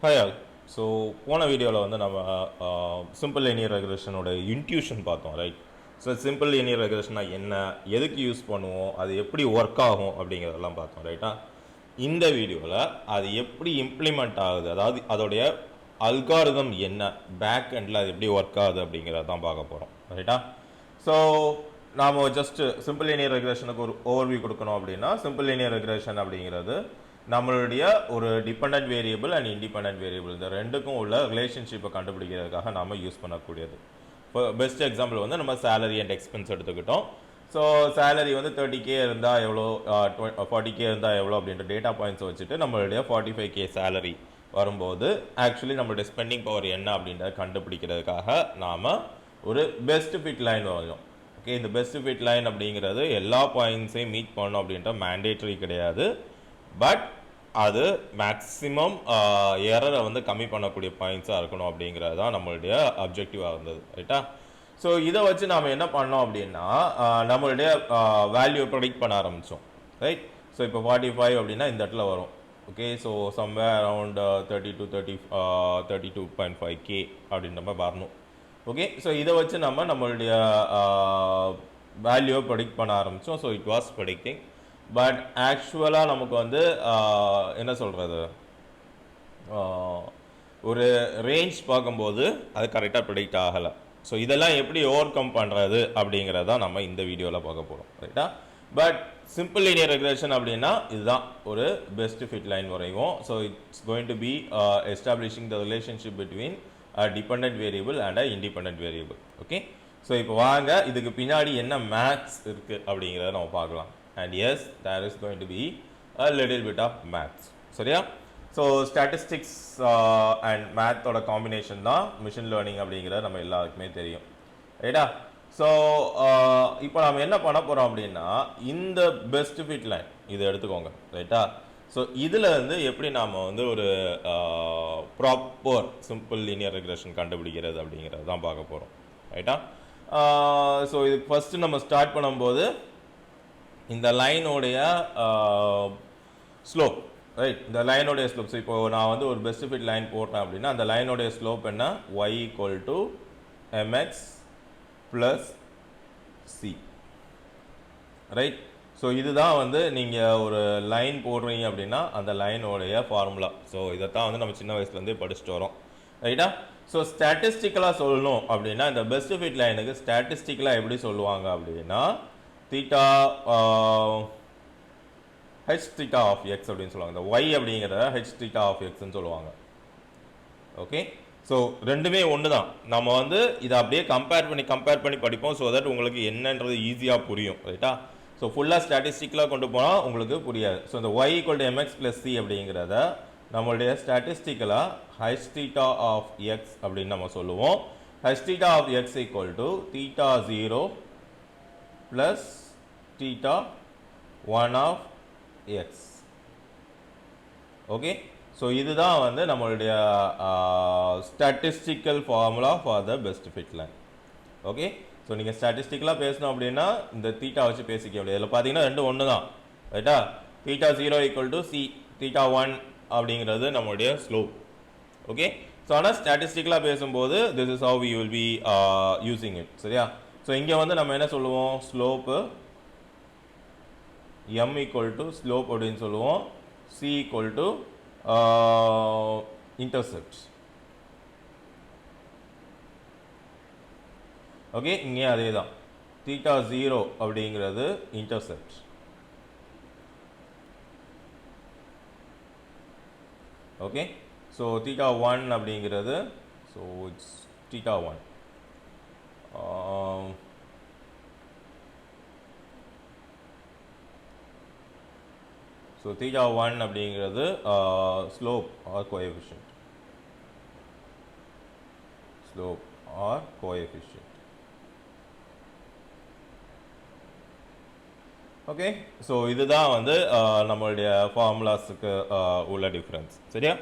Hi all. So போன வீடியோவில் வந்து நம்ம சிம்பிள் linear regressionோட இன்ட்யூஷன் பார்த்தோம் ரைட். ஸோ சிம்பிள் linear regressionனா என்ன, எதுக்கு யூஸ் பண்ணுவோம், அது எப்படி ஒர்க் ஆகும் அப்படிங்கிறதெல்லாம் பார்த்தோம் ரைட்டா. இந்த வீடியோவில் அது எப்படி இம்ப்ளிமெண்ட் ஆகுது, அதாவது அதோடைய அல்காரிதம் என்ன, பேக் எண்டில் அது எப்படி ஒர்க் ஆகுது அப்படிங்கிறத தான் பார்க்க போகிறோம் ரைட்டா. ஸோ நாம் ஜஸ்ட் சிம்பிள் linear regressionக்கு ஒரு ஓவர்வியூ கொடுக்கணும் அப்படின்னா, சிம்பிள் linear regression அப்படிங்கிறது நம்மளுடைய ஒரு dependent variable and independent variable இந்த ரெண்டுக்கும் உள்ள ரிலேஷன்ஷிப்பை கண்டுபிடிக்கிறதுக்காக நம்ம யூஸ் பண்ணக்கூடியது. இப்போ பெஸ்ட் எக்ஸாம்பிள் வந்து நம்ம சேலரி அண்ட் எக்ஸ்பென்ஸ் எடுத்துக்கிட்டோம். ஸோ சேலரி வந்து 30K இருந்தால் எவ்வளோ, 40K இருந்தால் எவ்வளோ அப்படின்ற டேட்டா பாயிண்ட்ஸ் வச்சுட்டு நம்மளுடைய 45K சேலரி வரும்போது ஆக்சுவலி நம்மளுடைய ஸ்பெண்டிங் பவர் என்ன அப்படின்றத கண்டுபிடிக்கிறதுக்காக நாம் ஒரு பெஸ்ட் ஃபிட் லைன் வரும். ஓகே, இந்த பெஸ்ட் ஃபிட் லைன் அப்படிங்கிறது எல்லா பாயிண்ட்ஸையும் மீட் பண்ணணும் அப்படின்ற மேண்டேட்ரி கிடையாது. பட் அது மேக்ஸிமம் எரரை வந்து கம்மி பண்ணக்கூடிய பாயிண்ட்ஸாக இருக்கணும் அப்படிங்கிறது தான் நம்மளுடைய அப்ஜெக்டிவாக இருந்தது ரைட்டா. ஸோ இதை வச்சு நாம் என்ன பண்ணோம் அப்படின்னா நம்மளுடைய வேல்யூ ப்ரெடிக்ட் பண்ண ஆரம்பித்தோம் ரைட். ஸோ இப்போ 45 அப்படின்னா இந்த இடத்துல வரும். Okay, so somewhere around 32.5K அப்படின்ற மாதிரி வரணும். ஓகே, ஸோ இதை வச்சு நம்மளுடைய வேல்யூவை ப்ரெடிக்ட் பண்ண ஆரம்பித்தோம். So it was predicting. But ஆக்சுவலாக நமக்கு வந்து என்ன சொல்கிறது, ஒரு ரேஞ்ச் பார்க்கும்போது அது கரெக்டாக ப்ரெடிக்ட் ஆகலை. ஸோ இதெல்லாம் எப்படி ஓவர் கம் பண்ணுறது அப்படிங்கிறத நம்ம இந்த வீடியோவில் பார்க்க போகிறோம் ரைட்டா. பட் சிம்பிள் linear regression அப்படின்னா இதுதான், ஒரு பெஸ்ட் ஃபிட் லைன் வரைவோம். So it's going to be establishing the relationship between dependent variable and independent variable. Okay, so இப்போ வாங்க இதுக்கு பின்னாடி என்ன மேத்ஸ் இருக்குது அப்படிங்கிறத நம்ம பார்க்கலாம். And yes, there is going to be a little bit of maths. சரியா? So statistics and math ஓட combination தான் machine learning அப்படிங்கிறது நம்ம எல்லாருக்குமே தெரியும் ரைட்டா. ஸோ இப்போ நம்ம என்ன பண்ண போகிறோம் அப்படின்னா இந்த பெஸ்ட் ஃபிட் லைன் இதை எடுத்துக்கோங்க ரைட்டா. ஸோ இதில் வந்து எப்படி நாம் வந்து ஒரு ப்ராப்பர் சிம்பிள் linear regression கண்டுபிடிக்கிறது அப்படிங்கிறது தான் பார்க்க போகிறோம் ரைட்டா. ஸோ இதுக்கு ஃபஸ்ட்டு நம்ம ஸ்டார்ட் பண்ணும்போது இந்த லைனோடைய ஸ்லோப் ரைட், இந்த லைனோடைய ஸ்லோப். ஸோ இப்போ நான் வந்து ஒரு பெஸ்ட் ஃபிட் லைன் போட்டேன் அப்படின்னா அந்த லைனோடைய ஸ்லோப் என்ன, y = mx + c right. So இதுதான் வந்து நீங்கள் ஒரு லைன் போடுறீங்க அப்படின்னா அந்த லைனோடைய ஃபார்முலா. ஸோ இதைத்தான் வந்து நம்ம சின்ன வயசுலேருந்தே படிச்சுட்டு வரோம் ரைட்டா. ஸோ ஸ்டாட்டிஸ்டிக்கலாக சொல்லணும் அப்படின்னா இந்த பெஸ்ட் ஃபிட் லைனுக்கு ஸ்டாட்டிஸ்டிக்கலாக எப்படி சொல்லுவாங்க அப்படின்னா theta h theta of x அப்படின்னு சொல்லுவாங்க. இந்த y அப்படிங்கிறத h theta of x ன்னு சொல்லுவாங்க. ஓகே, ஸோ ரெண்டுமே ஒன்று தான். நம்ம வந்து இதை அப்படியே கம்பேர் பண்ணி படிப்போம். ஸோ தட் உங்களுக்கு என்னன்றது ஈஸியாக புரியும் ரைட்டா. ஸோ ஃபுல்லாக ஸ்டாட்டிஸ்டிக்கலாக கொண்டு போனால் உங்களுக்கு புரியாது. ஸோ இந்த y = mx + c அப்படிங்கிறத நம்மளுடைய ஸ்டாட்டிஸ்டிக்கலாக h theta of x அப்படின்னு நம்ம சொல்லுவோம். h theta of x = θ0 plus θ1 of x. Okay, so இதுதான் வந்து நம்மளுடைய statistical formula for the best fit line. Okay, so நீங்கள் ஸ்டாட்டிஸ்டிக்கலாக பேசணும் அப்படின்னா இந்த தீட்டா வச்சு பேசிக்க முடியாது. இதில் பார்த்தீங்கன்னா ரெண்டு ஒன்று தான் ரைட்டா. θ0 = c, θ1 அப்படிங்கிறது நம்மளுடைய ஸ்லோப். ஓகே, ஸோ ஆனால் ஸ்டாட்டிஸ்டிக்கலாக பேசும்போது this is how we will be using it சரியா. ஸோ இங்கே வந்து நம்ம என்ன சொல்லுவோம், ஸ்லோப்பு m = ஸ்லோப் அப்படின்னு சொல்லுவோம், c = இன்டர்செப்ட். ஓகே, இங்கே அதே தான் θ0 அப்படிங்கிறது இன்டர்செப்ட். ஓகே, ஸோ θ1 அப்படிங்கிறது ஸோ இட்ஸ் θ1. ஸோ θ1 அப்படிங்கிறது slope or coefficient. Slope or coefficient. Okay, so இதுதான் வந்து நம்மளுடைய ஃபார்முலாஸுக்கு உள்ள டிஃப்ரென்ஸ் சரியா.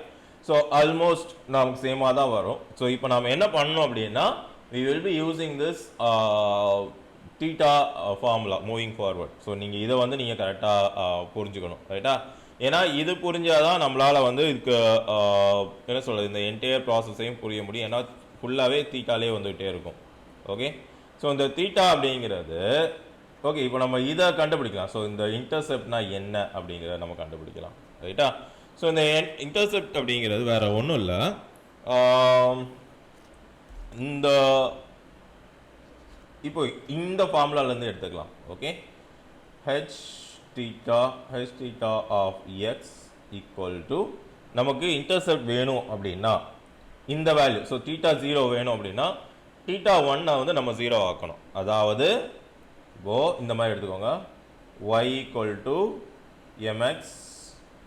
ஸோ ஆல்மோஸ்ட் நமக்கு சேமாக தான் வரும். ஸோ இப்போ நம்ம என்ன பண்ணணும் அப்படின்னா we will be using this theta formula moving forward. So நீங்கள் இதை வந்து நீங்கள் கரெக்டாக புரிஞ்சுக்கணும் ரைட்டா. ஏன்னா இது புரிஞ்சாதான் நம்மளால வந்து இதுக்கு என்ன சொல்றது இந்த என்டையர் ப்ராசஸையும் புரிய முடியும். ஏன்னா ஃபுல்லாகவே தீட்டாலே வந்துகிட்டே இருக்கும். ஓகே, ஸோ இந்த தீட்டா அப்படிங்கிறது ஓகே இப்போ நம்ம இதை கண்டுபிடிக்கலாம். ஸோ இந்த இன்டர்செப்ட்னா என்ன அப்படிங்கிறத நம்ம கண்டுபிடிக்கலாம். ரைட்டா? ஸோ இந்த இன்டர்செப்ட் அப்படிங்கிறது வேற ஒன்றும் இல்லை, இந்த இப்போ இந்த ஃபார்முலாலேருந்து எடுத்துக்கலாம். Okay, H theta of x equal to நமக்கு இன்டர்செப்ட் வேணும் அப்படின்னா இந்த வேல்யூ, ஸோ தீட்டா 0 வேணும் அப்படின்னா தீட்டா 1 வந்து நம்ம 0 ஆக்கணும். அதாவது இந்த மாதிரி எடுத்துக்கோங்க, y equal to mx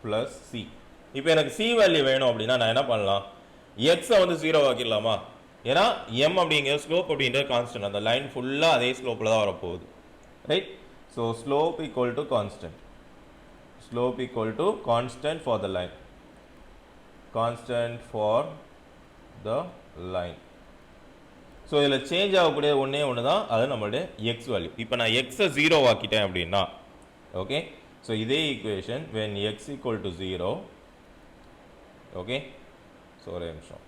plus c. இப்போ எனக்கு c வேல்யூ வேணும் அப்படின்னா நான் என்ன பண்ணலாம், x வந்து 0 ஆக்கிடலாமா? ஏன்னா m அப்படிங்கிற ஸ்லோப் அப்படின்ற கான்ஸ்டன்ட், அந்த லைன் ஃபுல்லாக அதே ஸ்லோப்பில் தான் வரப்போகுது. Right? So slope equal to constant. Slope equal to constant for the line. Constant for the line. So இதில் சேஞ்ச் ஆகக்கூடிய ஒன்றே ஒன்று தான், அது நம்மளுடைய x வேல்யூ. இப்போ நான் x 0 ஆக்கிட்டேன் அப்படின்னா ஓகே, ஸோ இதே equation when x equal to 0 okay, so ஒரு நிமிஷம்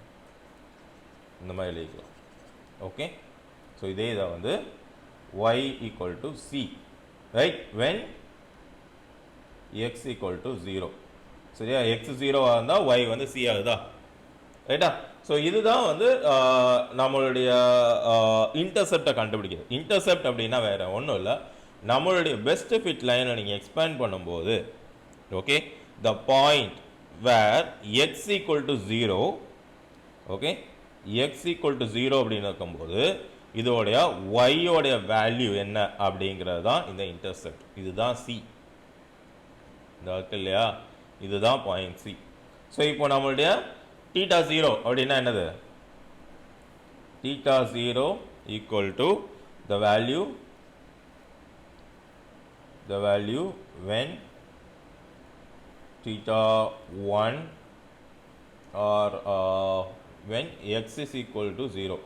இந்த மாதிரி எழுதிக்கலாம். ஓகே, ஸோ இதே இதை வந்து y equal to c, right, when x equal to 0. சரியா? x 0 இருந்தால் y வந்து c ஆகுதா? ரைட்டா? ஸோ இதுதான் வந்து நம்மளுடைய இன்டர்செப்டை கண்டுபிடிக்கிறது. இன்டர்செப்ட் அப்படின்னா வேற ஒன்றும் இல்லை, நம்மளுடைய பெஸ்ட் ஃபிட் லைனை நீங்கள் எக்ஸ்பேண்ட் பண்ணும்போது okay, the point where x equal to 0 okay, x equal to 0 அப்படின்னு இருக்கும்போது இதோடைய y உடைய வேல்யூ என்ன அப்படிங்கிறது தான் இந்த இன்டர்செப்ட். இதுதான் c, இந்த இருக்கு இல்லையா, இதுதான் பாயிண்ட் c. ஸோ இப்போ நம்மளுடைய தீட்டா 0 அப்படின்னா என்னது, theta 0 equal to the value when theta 1 or when x is equal to 0.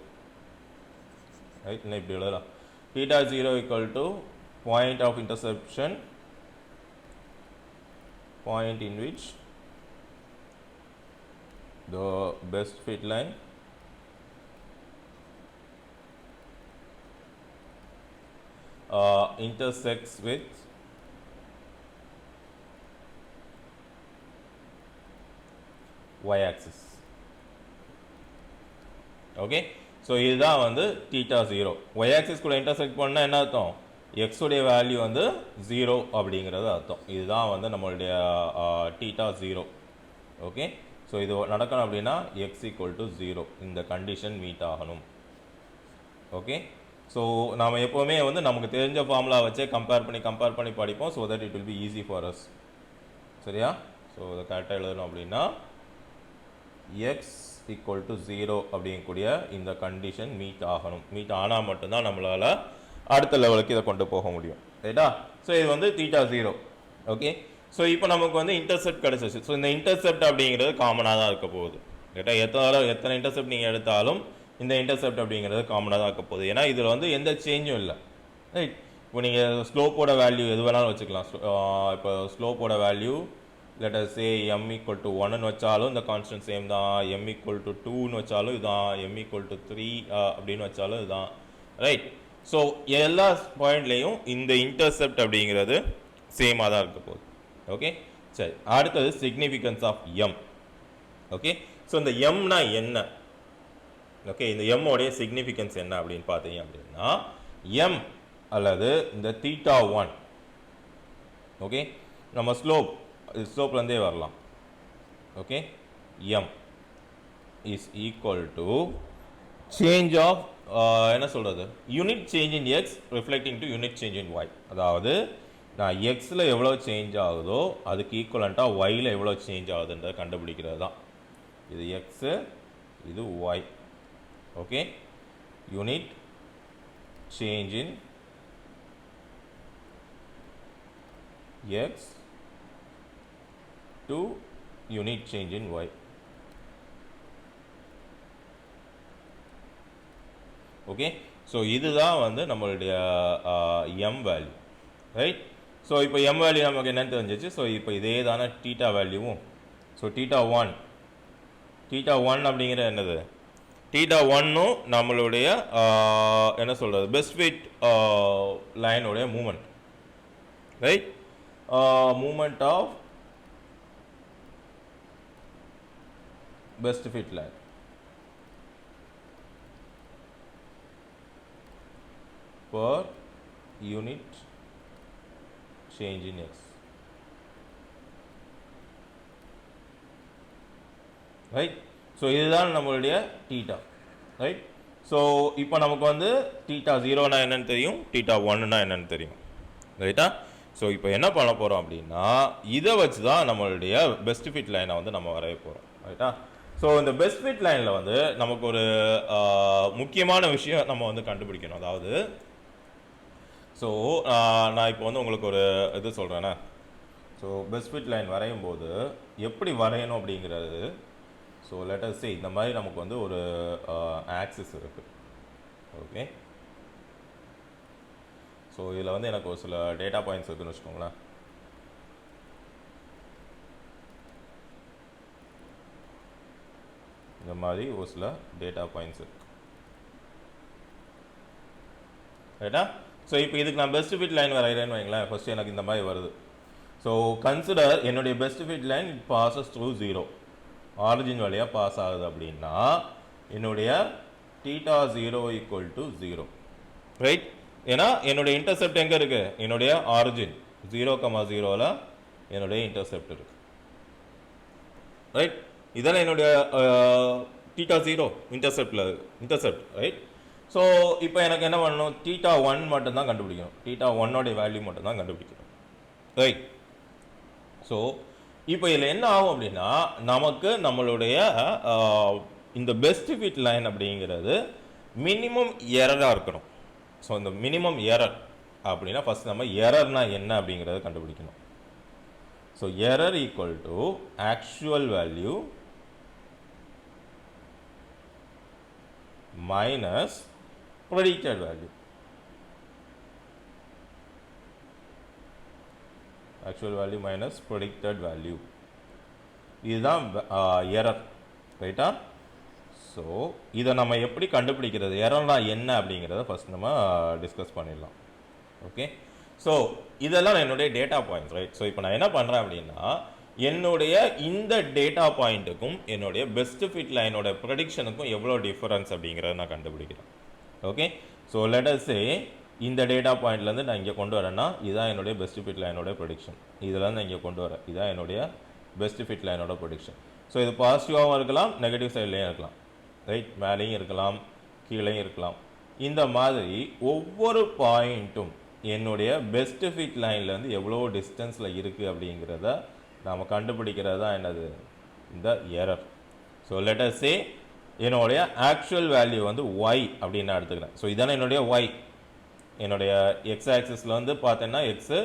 Right? இப்படி எழுதலாம், theta 0 equal to point of interception, point in which the best fit line intersects with y axis. Okay, so இதுதான் வந்து theta 0. y axis கூட intersect பண்ணால் என்ன அர்த்தம், x உடைய value வந்து 0 அப்படிங்கிறது அர்த்தம். இதுதான் வந்து நம்மளுடைய தீட்டா 0. ஓகே, ஸோ இது நடக்கணும் அப்படின்னா x equal to 0 இந்த கண்டிஷன் மீட் ஆகணும். ஓகே, ஸோ நாம் எப்போவுமே வந்து நமக்கு தெரிஞ்ச ஃபார்முலா வச்சே கம்பேர் பண்ணி படிப்போம், so that it will be easy for us. சரியா? ஸோ இதை கரெக்டாக எழுதணும் அப்படின்னா x equal to 0 அப்படிங்கக்கூடிய இந்த கண்டிஷன் மீட் ஆகணும். மீட் ஆனால் மட்டும்தான் நம்மளால் அடுத்த லெவலுக்கு இதை கொண்டு போக முடியும். ரைட்டா? ஸோ இது வந்து தீட்டா 0. ஓகே, ஸோ இப்போ நமக்கு வந்து இன்டர்செப்ட் கிடச்சிச்சு. ஸோ இந்த இன்டர்செப்ட் அப்படிங்கிறது காமனாக தான் இருக்க போகுது. ரைட்டா? எத்தனை இன்டர்செப்ட் நீங்கள் எடுத்தாலும் இந்த இன்டர்செப்ட் அப்படிங்கிறது காமனாக தான் இருக்க போகுது. ஏன்னா இதில் வந்து எந்த சேஞ்சும் இல்லை. ரைட்? இப்போ நீங்கள் ஸ்லோப்போட வேல்யூ எது வேணாலும் வச்சுக்கலாம். இப்போ ஸ்லோப்போட value let us say m equal to 1 ன்னு வச்சாலும் இந்த கான்ஸ்டன்ட் சேம் தான், m equal to 2 ன்னு வச்சாலும் இதுதான், m equal to 3 அப்படின்னு வச்சாலும் இதுதான். ரைட்? ஸோ எல்லா பாயிண்ட்லேயும் இந்த இன்டர்செப்ட் அப்படிங்கிறது சேமாக தான் இருக்க போகுது. ஓகே, சரி, அடுத்தது significance of m. Okay, so இந்த mனா என்ன, ஓகே, இந்த m உடைய சிக்னிஃபிகன்ஸ் என்ன அப்படின்னு பார்த்தீங்க அப்படின்னா m அல்லது இந்த தீட்டா 1 ஓகே, நம்ம ஸ்லோப்லேருந்தே வரலாம். Okay, m is equal to change of என்ன சொல்கிறது, unit change in x reflecting to unit change in y. அதாவது நான் எக்ஸில் எவ்வளோ சேஞ்ச் ஆகுதோ அதுக்கு ஈக்குவலண்ட்டாக ஒயில் எவ்வளோ சேஞ்ச் ஆகுதுன்றதை கண்டுபிடிக்கிறது தான். இது எக்ஸு, இது y. Okay, unit change in x to unit change in y. Okay, so இதுதான் வந்து நம்மளுடைய m வேல்யூ. ரைட்? ஸோ இப்போ எம் வேல்யூ நமக்கு என்னன்னு தெரிஞ்சிச்சு. ஸோ இப்போ இதே தானே டீட்டா வேல்யூவும். ஸோ டீட்டா ஒன் அப்படிங்கிற என்னது, டீட்டா ஒன்னும் நம்மளுடைய என்ன சொல்கிறது பெஸ்ட் ஃபிட் லைனுடைய moment, right, moment of best fit line. Per unit change in x, right. So இதுதான் நம்மளுடைய theta, right. So இப்போ நமக்கு வந்து theta 0 னா என்னன்னு தெரியும், theta 1 னா என்னன்னு தெரியும், ரைட்டா. ஸோ இப்போ என்ன பண்ண போகிறோம் அப்படின்னா இதை வச்சு தான் நம்மளுடைய பெஸ்ட் ஃபிட் லைனை வந்து நம்ம வரைய போகிறோம், ரைட்டா. ஸோ இந்த பெஸ்ட் ஃபிட் லைனில் வந்து நமக்கு ஒரு முக்கியமான விஷயம் நம்ம வந்து கண்டுபிடிக்கணும். அதாவது ஸோ நான் இப்போ வந்து உங்களுக்கு ஒரு இது சொல்கிறேன்னா, ஸோ பெஸ்ட் ஃபிட் லைன் வரையும் போது எப்படி வரையணும் அப்படிங்கிறது. ஸோ லெட் அஸ் சே இந்த மாதிரி நமக்கு வந்து ஒரு ஆக்சிஸ் இருக்குது, ஓகே. ஸோ இதில் வந்து எனக்கு ஒரு சில டேட்டா பாயிண்ட்ஸ் இருக்குன்னு வச்சுக்கோங்களேன். இந்த மாதிரி ஒரு சில டேட்டா பாயிண்ட்ஸ் இருக்கு, ரைட்டா. ஸோ இப்போ இதுக்கு நான் பெஸ்ட் ஃபிட் லைன் வரைகிறேன்னு வைங்களேன். ஃபஸ்ட்டு எனக்கு இந்த மாதிரி வருது. ஸோ கன்சிடர் என்னுடைய best fit line it bosses through 0, origin வழியாக பாஸ் ஆகுது அப்படின்னா என்னுடைய தீட்டா 0 ஈக்குவல் டு 0, ரைட். ஏன்னா என்னுடைய இன்டர்செப்ட் எங்கே இருக்குது, என்னுடைய ஆரிஜின் 0,0ல் என்னுடைய இன்டர்செப்ட் இருக்குது, ரைட். இதெல்லாம் என்னுடைய தீட்டா 0 இன்டர்செப்ட், ரைட். ஸோ இப்போ எனக்கு என்ன பண்ணணும், தீட்டா 1 மட்டும்தான் கண்டுபிடிக்கணும், தீட்டா 1 வேல்யூ மட்டும்தான் கண்டுபிடிக்கணும், ரைட். ஸோ இப்போ இதில் என்ன ஆகும் அப்படின்னா நமக்கு நம்மளுடைய இந்த பெஸ்ட் ஃபிட் லைன் அப்படிங்கிறது மினிமம் எரராக இருக்கணும். ஸோ இந்த மினிமம் எரர் அப்படின்னா ஃபஸ்ட் நம்ம எரர்னா என்ன அப்படிங்கிறத கண்டுபிடிக்கணும். So error equal to actual value minus predicted value. Actual value minus predicted value. இதுதான் எரர், ரைட்டா. ஸோ இதை நம்ம எப்படி கண்டுபிடிக்கிறது, எரர்னா என்ன அப்படிங்கிறத ஃபர்ஸ்ட் நம்ம டிஸ்கஸ் பண்ணிடலாம், ஓகே. ஸோ இதெல்லாம் என்னுடைய டேட்டா பாயிண்ட்ஸ், ரைட். ஸோ இப்போ நான் என்ன பண்ணுறேன் அப்படின்னா என்னுடைய இந்த டேட்டா பாயிண்ட்டுக்கும் என்னுடைய பெஸ்ட் ஃபிட் லைனோட ப்ரெடிக்ஷனுக்கும் எவ்வளோ டிஃபரன்ஸ் அப்படிங்கிறத நான் கண்டுபிடிக்கிறேன், ஓகே. ஸோ லெட் அஸ் சே இந்த டேட்டா பாயிண்ட்லேருந்து நான் இங்கே கொண்டு வரேன்னா இதுதான் என்னுடைய பெஸ்ட் ஃபிட் லைனோட ப்ரெடிக்ஷன். இதெல்லாம் நான் இங்கே கொண்டு வரேன், இதுதான் என்னுடைய பெஸ்ட் ஃபிட் லைனோட ப்ரெடிக்ஷன். ஸோ இது பாசிட்டிவாகவும் இருக்கலாம், நெகட்டிவ் சைட்லேயும் இருக்கலாம், ரைட். மேலேயும் இருக்கலாம், கீழேயும் இருக்கலாம். இந்த மாதிரி ஒவ்வொரு பாயிண்ட்டும் என்னுடைய பெஸ்ட் ஃபிட் லைன்லேருந்து எவ்வளோ டிஸ்டன்ஸில் இருக்குது அப்படிங்கிறத நாம் கண்டுபிடிக்கிறது தான் என்னது, இந்த எரர். ஸோ லெட் அஸ் சே என்னுடைய ஆக்சுவல் வேல்யூ வந்து y அப்படின்னு நான் எடுத்துக்கிறேன். ஸோ இதான என்னுடைய y, என்னுடைய எக்ஸ் ஆக்சிஸில் வந்து பார்த்தேன்னா எக்ஸு,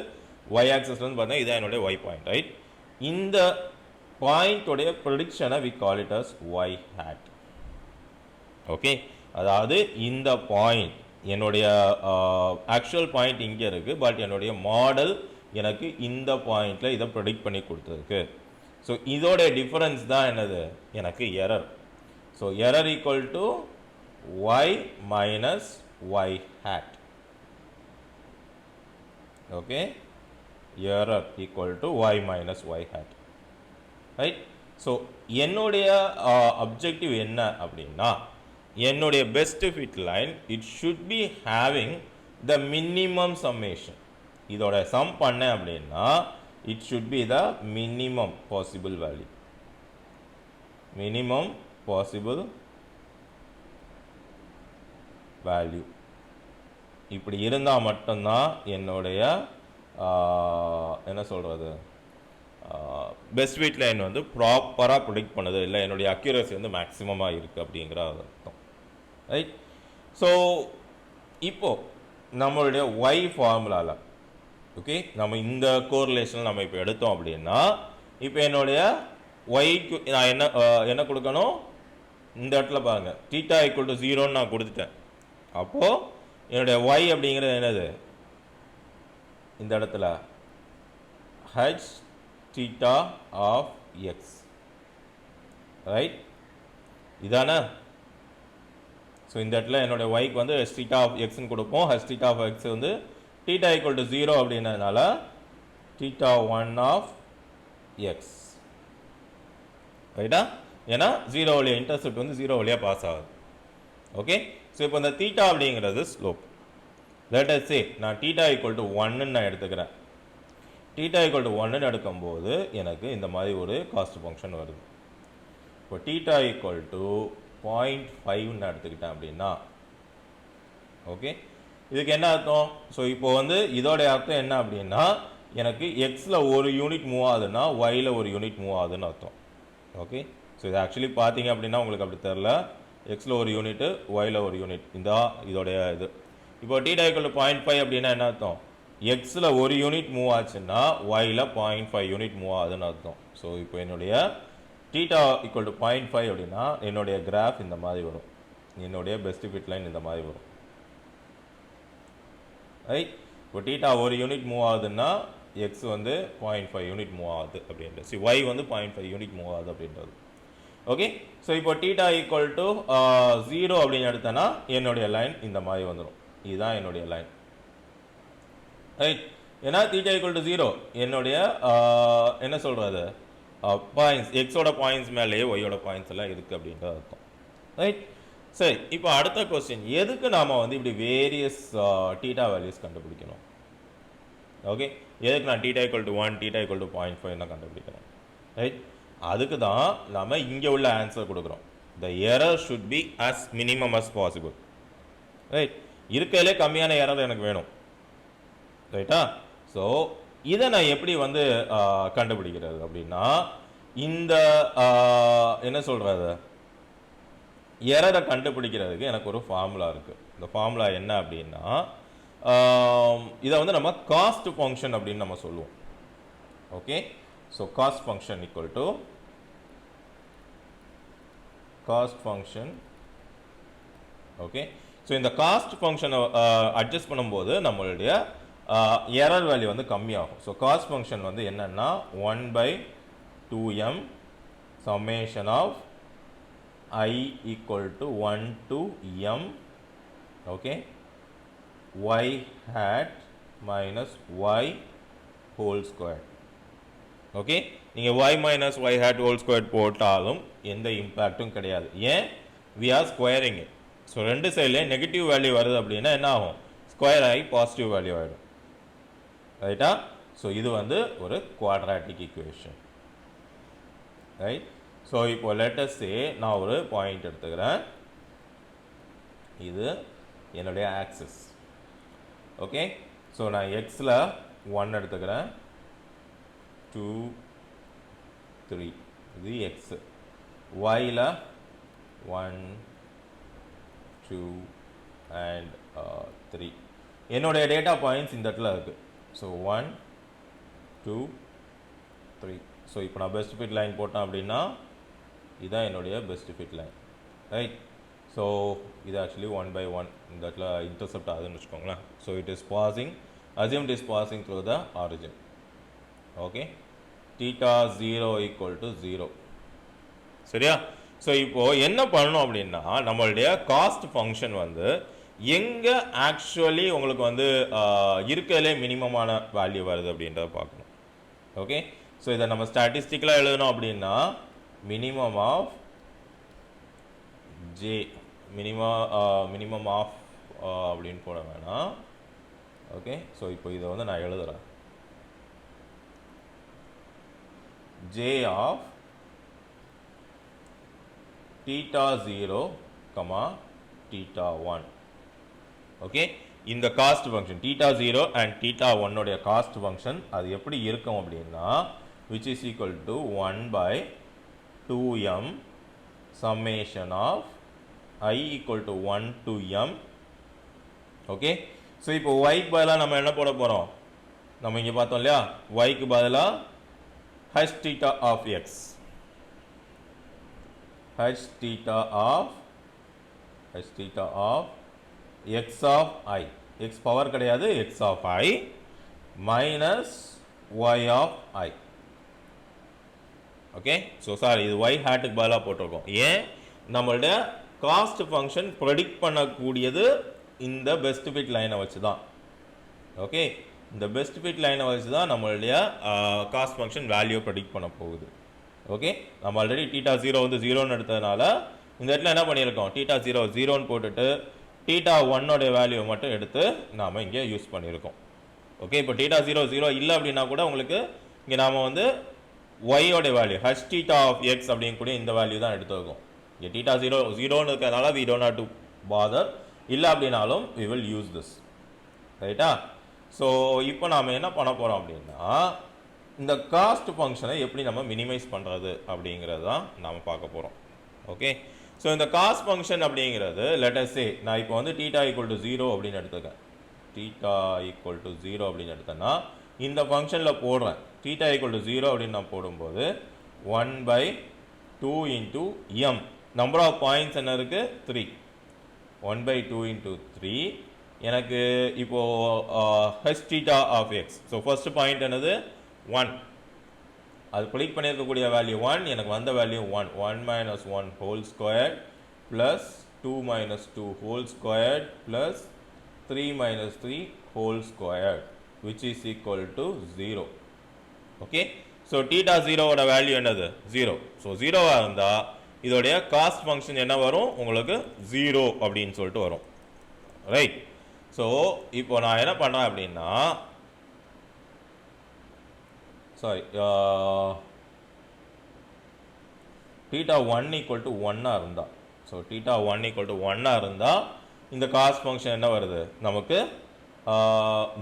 ஒய் ஆக்சிஸில் வந்து பார்த்தீங்கன்னா இதான் என்னுடைய y பாயிண்ட், ரைட். இந்த பாயிண்டோடைய ப்ரெடிக்ஷனை we call it as y hat, okay. அதாவது இந்த பாயிண்ட் என்னுடைய ஆக்சுவல் பாயிண்ட் இங்கே இருக்குது, பட் என்னுடைய மாடல் எனக்கு இந்த பாயிண்டில் இதை ப்ரெடிக்ட் பண்ணி கொடுத்துருக்கு. ஸோ இதோடைய டிஃபரன்ஸ் தான் என்னது, எனக்கு error. So error equal to y minus y hat, okay. Error equal to y minus y hat, right. So என்னுடைய அப்ஜெக்டிவ் என்ன அப்படின்னா என்னுடைய best fit line it should be having the minimum summation. இதோட some பண்ணேன் அப்படின்னா it should be the minimum possible value, minimum possible value. இப்படி இருந்தால் மட்டும்தான் என்னுடைய என்ன சொல்கிறது பெஸ்ட் ஃபிட் லைன் வந்து ப்ராப்பராக ப்ரெடிக்ட் பண்ணுது, இல்லை என்னுடைய அக்யூரசி வந்து மேக்ஸிமமாக இருக்குது அப்படிங்கிற அர்த்தம், ரைட். ஸோ இப்போது நம்மளுடைய ஒய் ஃபார்முலாவில், ஓகே, நம்ம இந்த கோரிலேஷனில் நம்ம இப்போ எடுத்தோம் அப்படின்னா இப்போ என்னுடைய ஒய்க்கு நான் என்ன கொடுக்கணும், இந்த இடத்துல பாருங்கள் தீட்டா ஈக்குவல் டு 0ன்னு நான் கொடுத்துட்டேன். அப்போது என்னுடைய ஒய் அப்படிங்கிறது என்னது, இந்த இடத்துல h theta of x, right? இதானே? ஸோ இந்த இடத்துல என்னோட yக்கு வந்து h theta of x ன்னு கொடுப்போம். h theta of x வந்து theta equal to 0 அப்படின்றதுனால theta 1 of x, ரைட்டா? ஏன்னா 0 வழியா இன்டர்செப்ட் வந்து 0 வழியா பாஸ் ஆகுது. ஓகே, ஸோ இப்போ இந்த தீட்டா அப்படிங்கிறது ஸ்லோப். லெட் அஸ் சே நான் தீட்டா ஈக்குவல் டு 1 நான் எடுத்துக்கிறேன். தீட்டா ஈக்குவல் டு 1 எடுக்கும்போது எனக்கு இந்த மாதிரி ஒரு காஸ்ட் ஃபங்க்ஷன் வருது. இப்போ தீட்டா ஈக்குவல் டு 0.5 எடுத்துக்கிட்டேன் அப்படின்னா, ஓகே, இதுக்கு என்ன அர்த்தம்? ஸோ இப்போ வந்து இதோடைய அர்த்தம் என்ன அப்படின்னா, எனக்கு எக்ஸில் ஒரு யூனிட் மூவ் ஆகுதுன்னா ஒயில் ஒரு யூனிட் மூவ் ஆகுதுன்னு அர்த்தம். ஓகே, ஸோ இது ஆக்சுவலி பார்த்தீங்க அப்படின்னா உங்களுக்கு அப்படி தெரில, எக்ஸில் ஒரு யூனிட்டு ஒயில் ஒரு யூனிட், இந்த இதோடைய இது. இப்போ தீட்டா ஈக்குவல் டு 0.5 அப்படின்னா என்ன அர்த்தம்? எக்ஸில் ஒரு யூனிட் மூவ் ஆச்சுன்னா ஒயில் 0.5 யூனிட் மூவ் ஆகுதுன்னு அர்த்தம். ஸோ இப்போ என்னுடைய தீட்டா ஈக்குவல் டு 0.5 அப்படின்னா என்னுடைய கிராஃப் இந்த மாதிரி வரும், என்னுடைய பெஸ்ட் ஃபிட் லைன் இந்த மாதிரி வரும், ரைட்? இப்போ தீட்டா ஒரு யூனிட் மூவ் ஆகுதுன்னா எக்ஸ் வந்து 0.5 யூனிட் மூவ் ஆகுது அப்படின்றது, சி ஒய் வந்து 0.5 யூனிட் மூவ் ஆகுது அப்படின்றது. ஓகே, ஸோ இப்போ தீட்டா ஈக்குவல் டு 0 அப்படின்னு எடுத்தேன்னா என்னுடைய லைன் இந்த மாதிரி வந்துடும், இதுதான் என்னுடைய லைன், ரைட்? ஏன்னா தீட்டா ஈக்குவல் டு 0 என்னுடைய என்ன சொல்கிறது பாயிண்ட்ஸ், எக்ஸோட பாயிண்ட்ஸ் மேலேயே ஒய்யோட பாயிண்ட்ஸ் எல்லாம் இருக்குது அப்படின்றது அர்த்தம், ரைட்? சரி, இப்போ அடுத்த கொஸ்டின், எதுக்கு நாம் வந்து இப்படி வேரியஸ் தீட்டா வேல்யூஸ் கண்டுபிடிக்கணும்? ஓகே, எதுக்கு நான் theta equal to 1 theta equal to 0.5 தான் கண்டுபிடிக்கணும், ரைட்? அதுக்கு தான் நம்ம இங்கே உள்ள ஆன்சர் கொடுக்குறோம். The error should be as minimum as possible, right? இருக்கிறதுலே கம்மியான எரர் எனக்கு வேணும், ரைட்டா? ஸோ இதை நான் எப்படி வந்து கண்டுபிடிக்கிறது அப்படின்னா, இந்த என்ன சொல்கிறது எரரை கண்டுபிடிக்கிறதுக்கு எனக்கு ஒரு ஃபார்முலா இருக்குது. இந்த ஃபார்முலா என்ன அப்படின்னா, இதை வந்து நம்ம காஸ்ட் ஃபங்க்ஷன் அப்படின்னு நம்ம சொல்லுவோம். Okay, so cost function equal to cost function. Okay, so இந்த காஸ்ட் ஃபங்க்ஷனை அட்ஜஸ்ட் பண்ணும்போது நம்மளுடைய எரர் வேல்யூ வந்து கம்மியாகும். ஸோ காஸ்ட் ஃபங்க்ஷன் வந்து என்னன்னா 1/2m summation of I equal to 1 to m, okay, y hat minus y whole square. Okay, நீங்கள் y minus y hat whole square போட்டாலும் எந்த இம்பேக்டும் கிடையாது. ஏன்? we are squaring it. So ரெண்டு சைட்லேயும் நெகட்டிவ் வேல்யூ வருது அப்படின்னா என்ன ஆகும்? ஸ்கொயர் ஆகி பாசிட்டிவ் வேல்யூ ஆகிடும், ரைட்டா? ஸோ இது வந்து ஒரு குவாட்ராட்டிக் ஈக்குவேஷன், ரைட்? ஸோ இப்போ லெட்டஸ் சே நான் ஒரு பாயிண்ட் எடுத்துக்கிறேன், இது என்னுடைய ஆக்சிஸ். ஓகே, ஸோ நான் எக்ஸில் 1 எடுத்துக்கிறேன், 2 3, இது எக்ஸு. ஒயில் 1 2 அண்ட் 3 என்னுடைய டேட்டா பாயிண்ட்ஸ் இந்த இடத்துல இருக்குது. ஸோ 1 2 3. ஸோ இப்போ நான் பெஸ்ட் ஃபிட் லைன் போட்டேன் அப்படின்னா இதுதான் என்னுடைய best fit line, right? So இது ஆக்சுவலி 1/1 இந்த இடத்துல இன்டர்செப்ட் ஆகுதுன்னு வச்சுக்கோங்களேன். So it is passing, assume it is passing through the origin. Okay, theta 0 equal to 0, சரியா? ஸோ இப்போது என்ன பண்ணணும் அப்படின்னா, நம்மளுடைய காஸ்ட் ஃபங்க்ஷன் வந்து எங்கே ஆக்சுவலி உங்களுக்கு வந்து இருக்கிறதுலே மினிமமான வேல்யூ வருது அப்படின்றத பார்க்கணும். ஓகே, ஸோ இதை நம்ம ஸ்டாட்டிஸ்டிக்கலாக எழுதணும் அப்படின்னா minimum of J, minimum of அப்படின்னு போட வேணாம். ஓகே, ஸோ இப்போ இதை வந்து நான் எழுதுகிறேன், J of theta 0, theta 1. Okay, இந்த cost function theta 0 and theta 1 உடைய காஸ்ட் ஃபங்க்ஷன் அது எப்படி இருக்கும் அப்படின்னா, which is equal to 1/2m summation of I equal to 1 to m. Okay, so இப்போ yக்கு பதிலாக நம்ம என்ன போட போகிறோம்? நம்ம இங்கே பார்த்தோம் இல்லையா, yக்கு பதிலாக h theta of x, h theta of x of I, x power கிடையாது, x of I minus y of I. Okay, so sorry இது y ஹேட்டுக்கு பதிலாக போட்டிருக்கோம். ஏன், நம்மளுடைய காஸ்ட் ஃபங்க்ஷன் ப்ரெடிக்ட் பண்ணக்கூடியது இந்த பெஸ்ட் ஃபிட் லைனை வச்சு தான். ஓகே, இந்த பெஸ்ட் ஃபிட் லைனை வச்சு தான் நம்மளுடைய காஸ்ட் ஃபங்க்ஷன் வேல்யூ ப்ரெடிக்ட் பண்ண போகுது. ஓகே, நம்ம ஆல்ரெடி தீட்டா 0 வந்து 0ன்னு எடுத்ததுனால இந்த இடத்துல என்ன பண்ணியிருக்கோம், தீட்டா 0 0ன்னு போட்டுட்டு தீட்டா 1 வேல்யூ மட்டும் எடுத்து நாம் இங்கே யூஸ் பண்ணியிருக்கோம். ஓகே, இப்போ தீட்டா 0 0 இல்லை அப்படின்னா கூட உங்களுக்கு இங்கே நாம் வந்து y ஓட value h theta of x அப்படிங்கக்கூடிய இந்த வேல்யூ தான் எடுத்துருக்கோம். இங்கே தீட்டா 0 0ன்னு இருக்கிறதுனால we don't have to bother. இல்லை அப்படின்னாலும் we will use this. ரைட்டா? ஸோ இப்போ நாம் என்ன பண்ண போகிறோம் அப்படின்னா இந்த காஸ்ட் ஃபங்க்ஷனை எப்படி நம்ம மினிமைஸ் பண்ணுறது அப்படிங்கிறது தான் நாம் பார்க்க போகிறோம். ஓகே, ஸோ இந்த காஸ்ட் ஃபங்க்ஷன் அப்படிங்கிறது let us say நான் இப்போ வந்து தீட்டா ஈக்குவல் டு 0 அப்படின்னு எடுத்துக்கேன். தீட்டா ஈக்குவல் டு 0 அப்படின்னு எடுத்தேன்னா இந்த ஃபங்க்ஷனில் போடுறேன். தீட்டா ஈக்குவல் டு 0 அப்படின்னு நான் போடும்போது 1/2 into M number of points என்ன இருக்குது 3. 1/2 இன்ட்டு 3 எனக்கு இப்போது H theta of X. So first point என்னது 1, அது ப்ரெடிக்ட் பண்ணியிருக்கக்கூடிய வேல்யூ 1, எனக்கு வந்த value 1. 1 minus 1 whole squared plus 2 minus 2 whole squared plus 3 minus 3 whole squared which is equal to 0. Okay, so theta 0 ஓட வேல்யூ என்னது 0. ஸோ 0வாக இருந்தால் இதோடைய காஸ்ட் ஃபங்க்ஷன் என்ன வரும் உங்களுக்கு 0 அப்படின்னு சொல்லிட்டு வரும். ரைட்? ஸோ இப்போ நான் என்ன பண்ணுறேன் அப்படின்னா சாரி தீட்டா 1 ஈக்குவல் டு 1 இருந்தால், ஸோ தீட்டா 1 ஈக்குவல் டு 1 இருந்தால் இந்த காஸ்ட் ஃபங்க்ஷன் என்ன வருது நமக்கு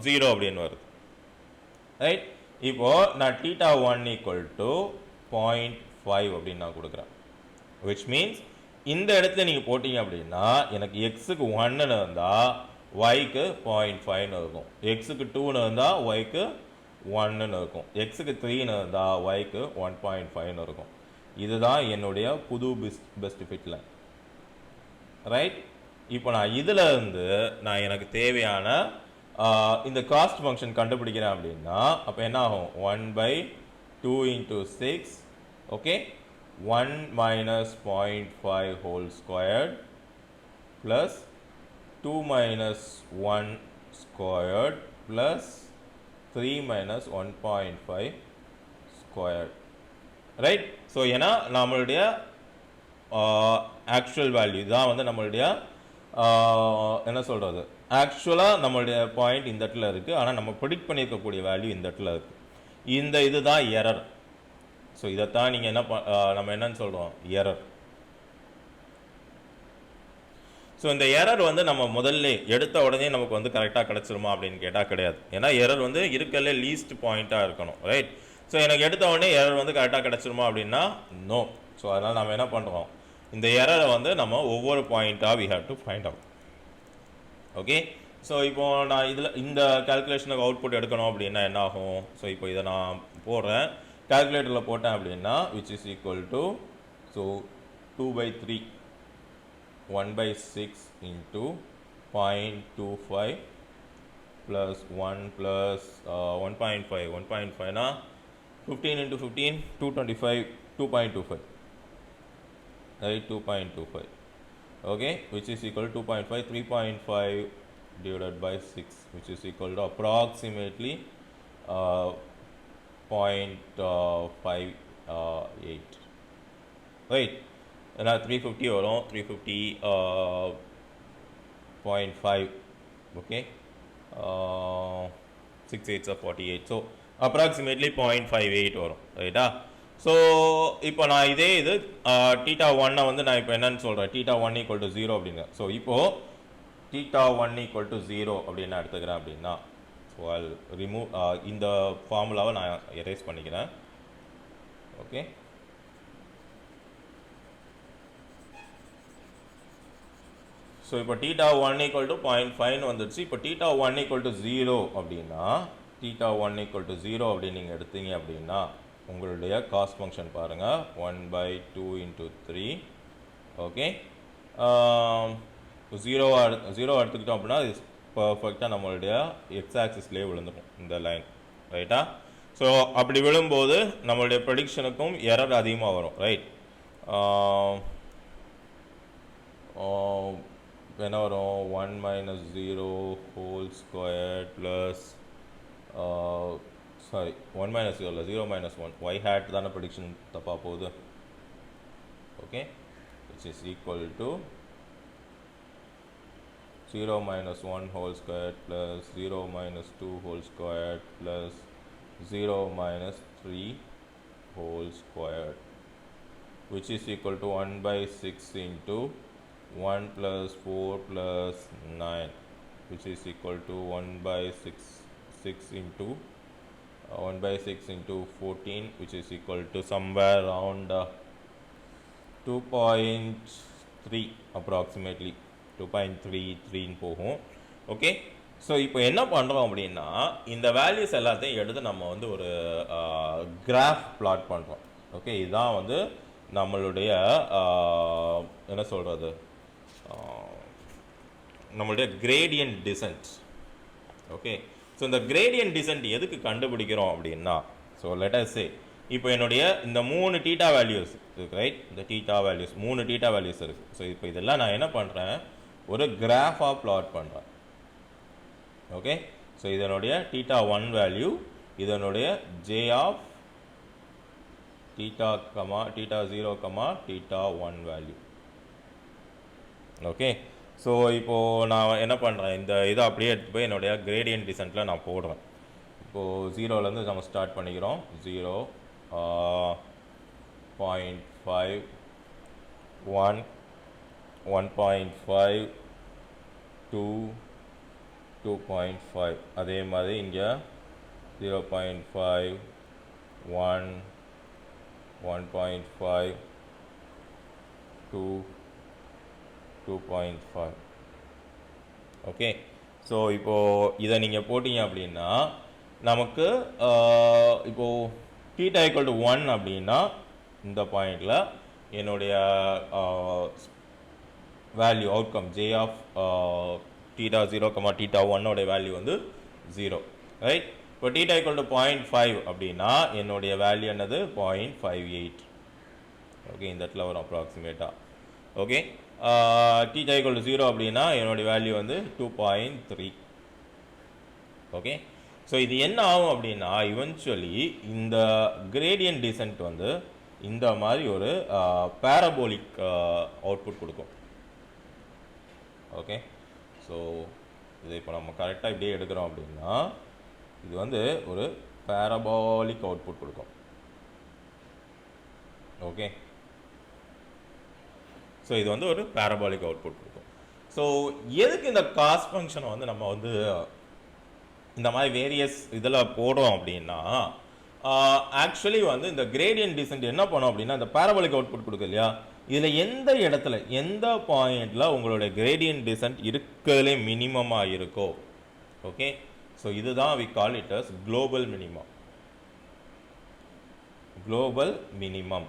0 அப்படின்னு வருது. ரைட்? இப்போது நான் தீட்டா 1 ஈக்குவல் டு 0.5 அப்படின்னு நான் கொடுக்குறேன். விச் மீன்ஸ் இந்த இடத்துல நீங்கள் போட்டிங்க அப்படின்னா எனக்கு எக்ஸுக்கு 1ன்னு இருந்தால் ஒய்க்கு 0.5ன்னு இருக்கும், எக்ஸுக்கு 2ன்னு இருந்தால் ஒய்க்கு 1ன்னு இருக்கும், எக்ஸுக்கு 3ன்னு இருந்தால் ஒய்க்கு 1.5ன்னு இருக்கும். இதுதான் என்னுடைய புது பெஸ்ட் ஃபிட் லைன். ரைட்? இப்போ நான் இதில் இருந்து நான் எனக்கு தேவையான இந்த காஸ்ட் ஃபங்க்ஷன் கண்டுபிடிக்கிறேன் அப்படின்னா அப்போ என்ன ஆகும் 1/2 into 6. Okay, 1 minus 0.5 whole squared plus 2 minus 1 squared plus 3 minus 1.5 squared. Right? So ஏன்னா நம்மளுடைய ஆக்சுவல் வேல்யூ தான் வந்து நம்மளுடைய என்ன சொல்கிறது ஆக்சுவலாக நம்மளுடைய பாயிண்ட் இந்த இடத்துல இருக்குது, ஆனால் நம்ம ப்ரெடிக்ட் பண்ணியிருக்கக்கூடிய வேல்யூ இந்த இடத்துல இருக்குது. இந்த இதுதான் எரர். ஸோ இதைத்தான் நீங்கள் என்ன நம்ம என்னன்னு சொல்கிறோம் எரர். ஸோ இந்த எரர் வந்து நம்ம முதல்ல எடுத்த உடனே நமக்கு வந்து கரெக்டாக கிடச்சிருமா அப்படின்னு கேட்டால் கிடையாது. ஏன்னா எரர் வந்து இருக்கல லீஸ்ட் பாயிண்ட்டாக இருக்கணும். ரைட்? ஸோ எனக்கு எடுத்த உடனே எரர் வந்து கரெக்டாக கிடச்சிருமா அப்படின்னா நோ. ஸோ அதனால் நம்ம என்ன பண்ணுறோம், இந்த எரரை வந்து நம்ம ஒவ்வொரு பாயிண்ட்டாக we have to find out. Okay, so இப்போது நான் இதில் இந்த கால்குலேஷனுக்கு அவுட்புட் எடுக்கணும் அப்படின்னா என்ன ஆகும், ஸோ இப்போ இதை நான் போடுறேன் கால்குலேட்டரில் போட்டேன் அப்படின்னா which is equal to so 2/3 1/6 into 0.25 plus 1 plus 1.5 1.5னா 15 into 15 225 2.25 right 2.25 okay which is equal to 2.5 3.5 divided by 6 which is equal to approximately 0.58 right and 350 வரும் 350 0.5 okay 6 8s are 48 so approximately 0.58 வரும் ரைட்டா. ஸோ இப்போ நான் இதே இது தீட்டா 1 வந்து நான் இப்போ என்னன்னு சொல்கிறேன் தீட்டா 1 ஈக்குவல் டு 0 அப்படிங்க. ஸோ இப்போது தீட்டா 1 ஈக்குவல் டு 0 அப்படின்னு நான் எடுத்துக்கிறேன் அப்படின்னா ஸோ ஐ ரிமூவ் இந்த ஃபார்முலாவை நான் எரேஸ் பண்ணிக்கிறேன். ஓகே, ஸோ இப்போ தீட்டா 1 ஈக்குவல் டு 0.5 வந்துடுச்சு. இப்போ தீட்டா 1 ஈக்குவல் டு 0 அப்படின்னா தீட்டா 1 ஈக்குவல் டு 0 அப்படின்னு நீங்கள் எடுத்தீங்க அப்படின்னா உங்களுடைய காஸ்ட் ஃபங்க்ஷன் பாருங்கள் 1/2 into 3 ஓகே. 0 எடுத்துக்கிட்டோம் அப்படின்னா இது பர்ஃபெக்டாக நம்மளுடைய எக்ஸ் ஆக்சிஸ்லேயே விழுந்துடும் இந்த லைன் ரைட்டா. ஸோ அப்படி விழும்போது நம்மளுடைய ப்ரெடிக்ஷனுக்கும் எரர் அதிகமாக வரும், ரைட்? என்ன வரும்? 1 minus 0 whole square plus sorry 1 minus 0 இல்லை 0 minus 1 y hat தானே ப்ரெடிக்ஷன் தப்பாக போகுது. Okay, which is equal to 0 minus 1 whole square plus 0 minus 2 whole square plus 0 minus 3 whole square, which is equal to 1 by 6 into 1 plus 4 plus 9, which is equal to 1 by 6 into 1 by 6 into 14, which is equal to somewhere around 2.3 approximately 2.33 போகும். Okay, so இப்போ என்ன பண்ணுறோம் அப்படின்னா இந்த values எல்லாத்தையும் எடுத்து நம்ம வந்து ஒரு கிராஃப் பிளாட் பண்ணுறோம். ஓகே, இதுதான் வந்து நம்மளுடைய என்ன சொல்கிறது, நம்மளுடைய கிரேடியன்ட் டிசன்ட். ஓகே, ஸோ இந்த கிரேடியன்ட் டிசன்ட் எதுக்கு கண்டுபிடிக்கிறோம் அப்படின்னா, ஸோ லெட் அஸ் சே இப்போ என்னுடைய இந்த 3 தீட்டா வேல்யூஸ் இருக்குது, ரைட்? இந்த தீட்டா வேல்யூஸ் 3 தீட்டா வேல்யூஸ் இருக்குது. ஸோ இப்போ இதெல்லாம் நான் என்ன பண்ணுறேன், ஒரு கிராஃபாக பிளாட் பண்ணுறேன். ஓகே, ஸோ இதனுடைய தீட்டா 1 வேல்யூ, இதனுடைய J of theta theta 0 theta 1 value. Okay, so இப்போது நான் என்ன பண்ணுறேன், இந்த இதை அப்படியே எடுத்து போய் என்னுடைய கிரேடியன்ட் டிசன்ட்டில் நான் போடுறேன். இப்போது 0லேருந்து நம்ம ஸ்டார்ட் பண்ணிக்கிறோம். 0, 0.5, 1, 1.5, 2, 2.5. அதே மாதிரி இங்கே 0.5, 1, 1.5, 2, 2.5. ஓகே, ஸோ இப்போது இதை நீங்கள் போட்டிங்க அப்படின்னா நமக்கு இப்போது தீட்டா ஈக்குவல் டு 1 அப்படின்னா இந்த பாயிண்டில் என்னுடைய value outcome J of theta 0 theta 1 value வந்து 0, ரைட்? இப்போ தீட்டா ஈக்குவல் டு 0.5 அப்படின்னா என்னுடைய வேல்யூ என்னது 0.58. ஓகே, இந்த இடத்துல வரும் அப்ராக்சிமேட்டாக. ஓகே, தீட்டா ஈக்குவல் டு 0 அப்படின்னா என்னுடைய வேல்யூ வந்து 2.3. ஓகே, ஸோ இது என்ன ஆகும் அப்படின்னா இவென்ச்சுவலி இந்த கிரேடியன்ட் டிசன்ட் வந்து இந்த மாதிரி ஒரு பேரபோலிக் அவுட்புட் கொடுக்கும். ஓகே, ஸோ இது இப்போ நம்ம கரெக்டாக இப்படியே எடுக்கிறோம் அப்படின்னா இது வந்து ஒரு பேரபோலிக் அவுட்புட் கொடுக்கும். ஓகே, ஸோ இது வந்து ஒரு பேரபாலிக் அவுட்புட் கொடுக்கும். ஸோ எதுக்கு இந்த காஸ்ட் ஃபங்க்ஷனை வந்து நம்ம வந்து இந்த மாதிரி வேரியஸ் இதில் போடுறோம் அப்படின்னா ஆக்சுவலி வந்து இந்த கிரேடியன்ட் டிசன்ட் என்ன பண்ணோம் அப்படின்னா இந்த பேரபாலிக் அவுட்புட் கொடுக்கு இல்லையா, இதில் எந்த இடத்துல எந்த பாயிண்டில் உங்களுடைய கிரேடியன்ட் டிசன்ட் இருக்கிறதுலே மினிமமாக இருக்கோ, ஓகே, ஸோ இதுதான் we call it as global minimum. Global minimum.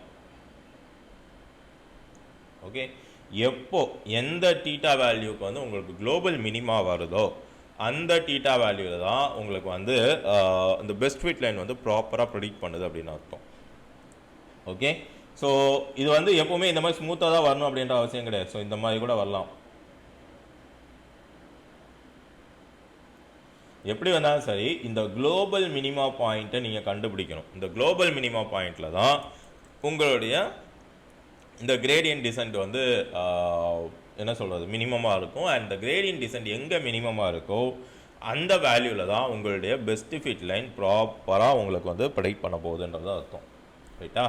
Okay, எப்போ எந்த தீட்டா வேல்யூக்கு வந்து உங்களுக்கு குளோபல் மினிமா வருதோ அந்த தீட்டா வேல்யூவில் தான் உங்களுக்கு வந்து இந்த பெஸ்ட் ஃபிட் லைன் வந்து ப்ராப்பராக ப்ரெடிக்ட் பண்ணுது அப்படின்னு அர்த்தம். ஓகே, ஸோ இது வந்து எப்போவுமே இந்த மாதிரி ஸ்மூத்தாக தான் வரணும் அப்படின்ற அவசியம் கிடையாது. ஸோ இந்த மாதிரி கூட வரலாம். எப்படி வந்தாலும் சரி இந்த குளோபல் மினிமா பாயிண்ட்டை நீங்கள் கண்டுபிடிக்கணும். இந்த குளோபல் மினிமா பாயிண்டில் தான் உங்களுடைய இந்த கிரேடியன்ட் டிசன்ட் வந்து என்ன சொல்கிறது மினிமமாக இருக்கும். அண்ட் இந்த கிரேடியன்ட் டிசன்ட் எங்கே மினிமமாக இருக்கோ அந்த வேல்யூவில் தான் உங்களுடைய பெஸ்ட் ஃபிட் லைன் ப்ராப்பராக உங்களுக்கு வந்து ப்ரெடிக்ட் பண்ண போகுதுன்றது அர்த்தம், ரைட்டா?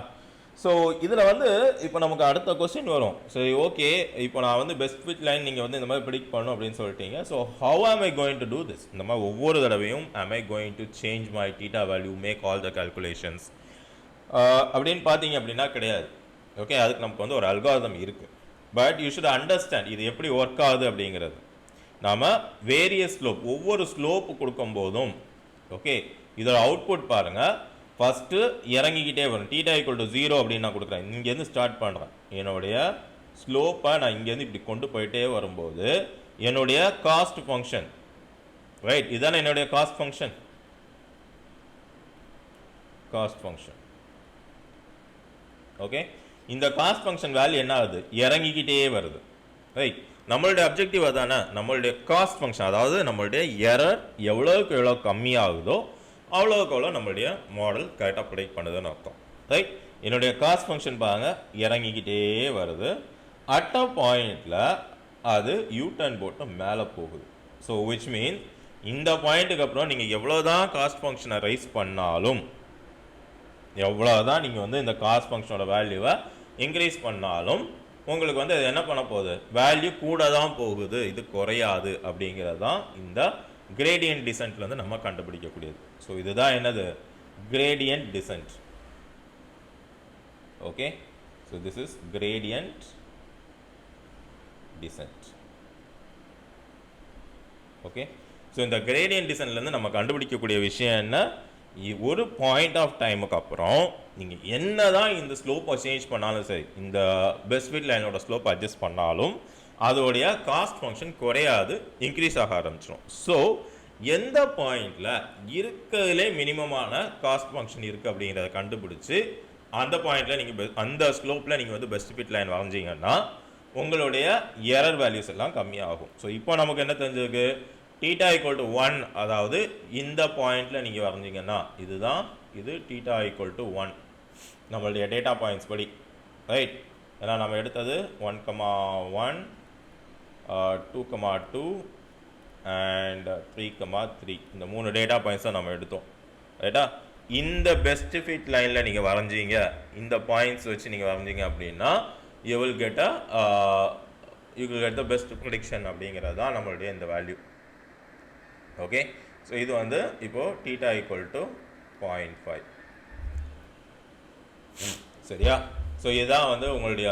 ஸோ இதில் வந்து இப்போ நமக்கு அடுத்த கொஸ்டின் வரும். சரி, ஓகே, இப்போ நான் வந்து பெஸ்ட் ஃபிட் லைன் நீங்கள் வந்து இந்த மாதிரி ப்ரெடிக்ட் பண்ணணும் அப்படின்னு சொல்லிட்டீங்க. So how am I going to do this? இந்த மாதிரி ஒவ்வொரு தடவையும் am I going to change my theta value, make all the calculations அப்படின்னு பார்த்தீங்க அப்படின்னா கிடையாது. ஓகே, அதுக்கு நமக்கு வந்து ஒரு அல்காரிதம் இருக்குது. பட் யூ ஷுட் அண்டர்ஸ்டாண்ட் இது எப்படி ஒர்க் ஆகுது அப்படிங்கிறது. நாம் வேரியஸ் ஸ்லோப் ஒவ்வொரு ஸ்லோப்பு கொடுக்கும்போதும் ஓகே இதோட அவுட்புட் பாருங்கள். ஃபஸ்ட்டு இறங்கிக்கிட்டே வரும். தீட்டா ஈக்குவல் டு 0 அப்படின்னு நான் கொடுக்குறேன். இங்கேருந்து ஸ்டார்ட் பண்ணுறேன். என்னுடைய ஸ்லோப்பை நான் இங்கேருந்து இப்படி கொண்டு போயிட்டே வரும்போது என்னுடைய காஸ்ட் ஃபங்க்ஷன், ரைட், இதுதானே என்னுடைய cost function. Cost function. Okay, இந்த காஸ்ட் ஃபங்க்ஷன் வேல்யூ என்ன ஆகுது, இறங்கிக்கிட்டே வருது. ரைட், நம்மளுடைய அப்ஜெக்டிவ் அதானே, நம்மளுடைய காஸ்ட் ஃபங்க்ஷன், அதாவது நம்மளுடைய எரர் எவ்வளோக்கு எவ்வளோ கம்மியாகுதோ அவ்வளோக்கு எவ்வளோ நம்மளுடைய மாடல் கரெக்டாக ப்ரெடிக்ட் பண்ணுதுன்னு அர்த்தம். ரைட், என்னுடைய காஸ்ட் ஃபங்க்ஷன் பாருங்க இறங்கிக்கிட்டே வருது. அட் அ பாயிண்டில் அது யூட்டர்ன் போட்டு மேலே போகுது. ஸோ விச் மீன்ஸ் இந்த பாயிண்ட்டுக்கு அப்புறம் நீங்கள் எவ்வளோ தான் காஸ்ட் ஃபங்க்ஷனை ரைஸ் பண்ணாலும், எவ்வளோ தான் நீங்கள் வந்து இந்த காஸ்ட் ஃபங்க்ஷனோட வேல்யூவை இன்க்ரீஸ் பண்ணாலும் உங்களுக்கு வந்து அது என்ன பண்ண போகுது, வேல்யூ கூட தான் போகுது, இது குறையாது. அப்படிங்கிறது தான் இந்த கிரேடியன்ட் டிசென்ட்ல வந்து நம்ம கண்டுபிடிக்கக்கூடியது. ஸோ இதுதான் என்னது, gradient dissent. Okay, so this is gradient dissent. Okay, so இந்த கிரேடியன்ட் டிசென்ட்லேருந்து நம்ம கண்டுபிடிக்கக்கூடிய விஷயம் என்ன, ஒரு பாயிண்ட் ஆஃப் டைமுக்கு அப்புறம் நீங்கள் என்ன தான் இந்த ஸ்லோப்பை சேஞ்ச் பண்ணாலும் சரி, இந்த பெஸ்ட் ஃபிட் லைனோட ஸ்லோப் அட்ஜஸ்ட் பண்ணாலும் அதோடைய காஸ்ட் ஃபங்க்ஷன் குறையாது, இன்க்ரீஸ் ஆக ஆரம்பிச்சிடும். ஸோ எந்த பாயிண்டில் இருக்கிறதுலே மினிமமான காஸ்ட் ஃபங்க்ஷன் இருக்குது அப்படிங்கிறத கண்டுபிடிச்சி அந்த பாயிண்டில் நீங்கள் அந்த ஸ்லோப்பில் நீங்கள் வந்து பெஸ்ட் ஃபிட் லைன் வரைஞ்சிங்கன்னா உங்களுடைய எரர் வேல்யூஸ் எல்லாம் கம்மியாகும். ஸோ இப்போ நமக்கு என்ன தெரிஞ்சிருக்கு, θ = 1, அதாவது இந்த பாயிண்டில் நீங்கள் வரைஞ்சிங்கன்னா இதுதான், இது θ = 1 நம்மளுடைய டேட்டா பாயிண்ட்ஸ் படி. ரைட், ஏன்னா நம்ம எடுத்தது 1,1 2,2 அண்ட் 3,3 இந்த 3 டேட்டா பாயிண்ட்ஸ் தான் நம்ம எடுத்தோம். ரைட்டா, இந்த பெஸ்ட் ஃபிட் லைனில் நீங்கள் வரைஞ்சிங்க, இந்த பாயிண்ட்ஸ் வச்சு நீங்கள் வரைஞ்சிங்க அப்படின்னா you will get the best prediction அப்படிங்கிறது தான் நம்மளுடைய இந்த வேல்யூ. ஓகே, ஸோ இது வந்து இப்போ θ = 0.5. சரியா, ஸோ இதுதான் வந்து உங்களுடைய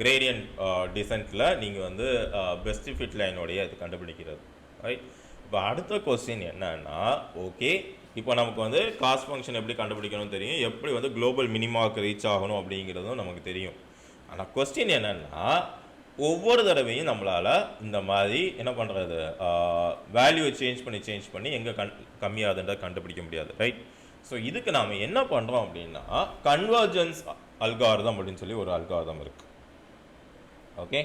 கிரேடியன்ட் டிசென்ட்டில் நீங்கள் வந்து பெஸ்ட் ஃபிட் லைனோடைய இது கண்டுபிடிக்கிறது. ரைட், இப்போ அடுத்த கொஸ்டின் என்னன்னா, ஓகே இப்போ நமக்கு வந்து காஸ்ட் ஃபங்க்ஷன் எப்படி கண்டுபிடிக்கணும்னு தெரியும், எப்படி வந்து குளோபல் மினிமாவுக்கு ரீச் ஆகணும் அப்படிங்கிறதும் நமக்கு தெரியும். ஆனால் கொஸ்டின் என்னென்னா, ஒவ்வொரு தடவையும் நம்மளால் இந்த மாதிரி என்ன பண்ணுறது, வேல்யூவை சேஞ்ச் பண்ணி எங்கே கம்மியாகுதுன்றதை கண்டுபிடிக்க முடியாது. ரைட், ஸோ இதுக்கு நாம் என்ன பண்ணுறோம் அப்படின்னா, கன்வர்ஜென்ஸ் அல்காரிதம் அப்படின்னு சொல்லி ஒரு அல்காரிதம் இருக்குது. ஓகே,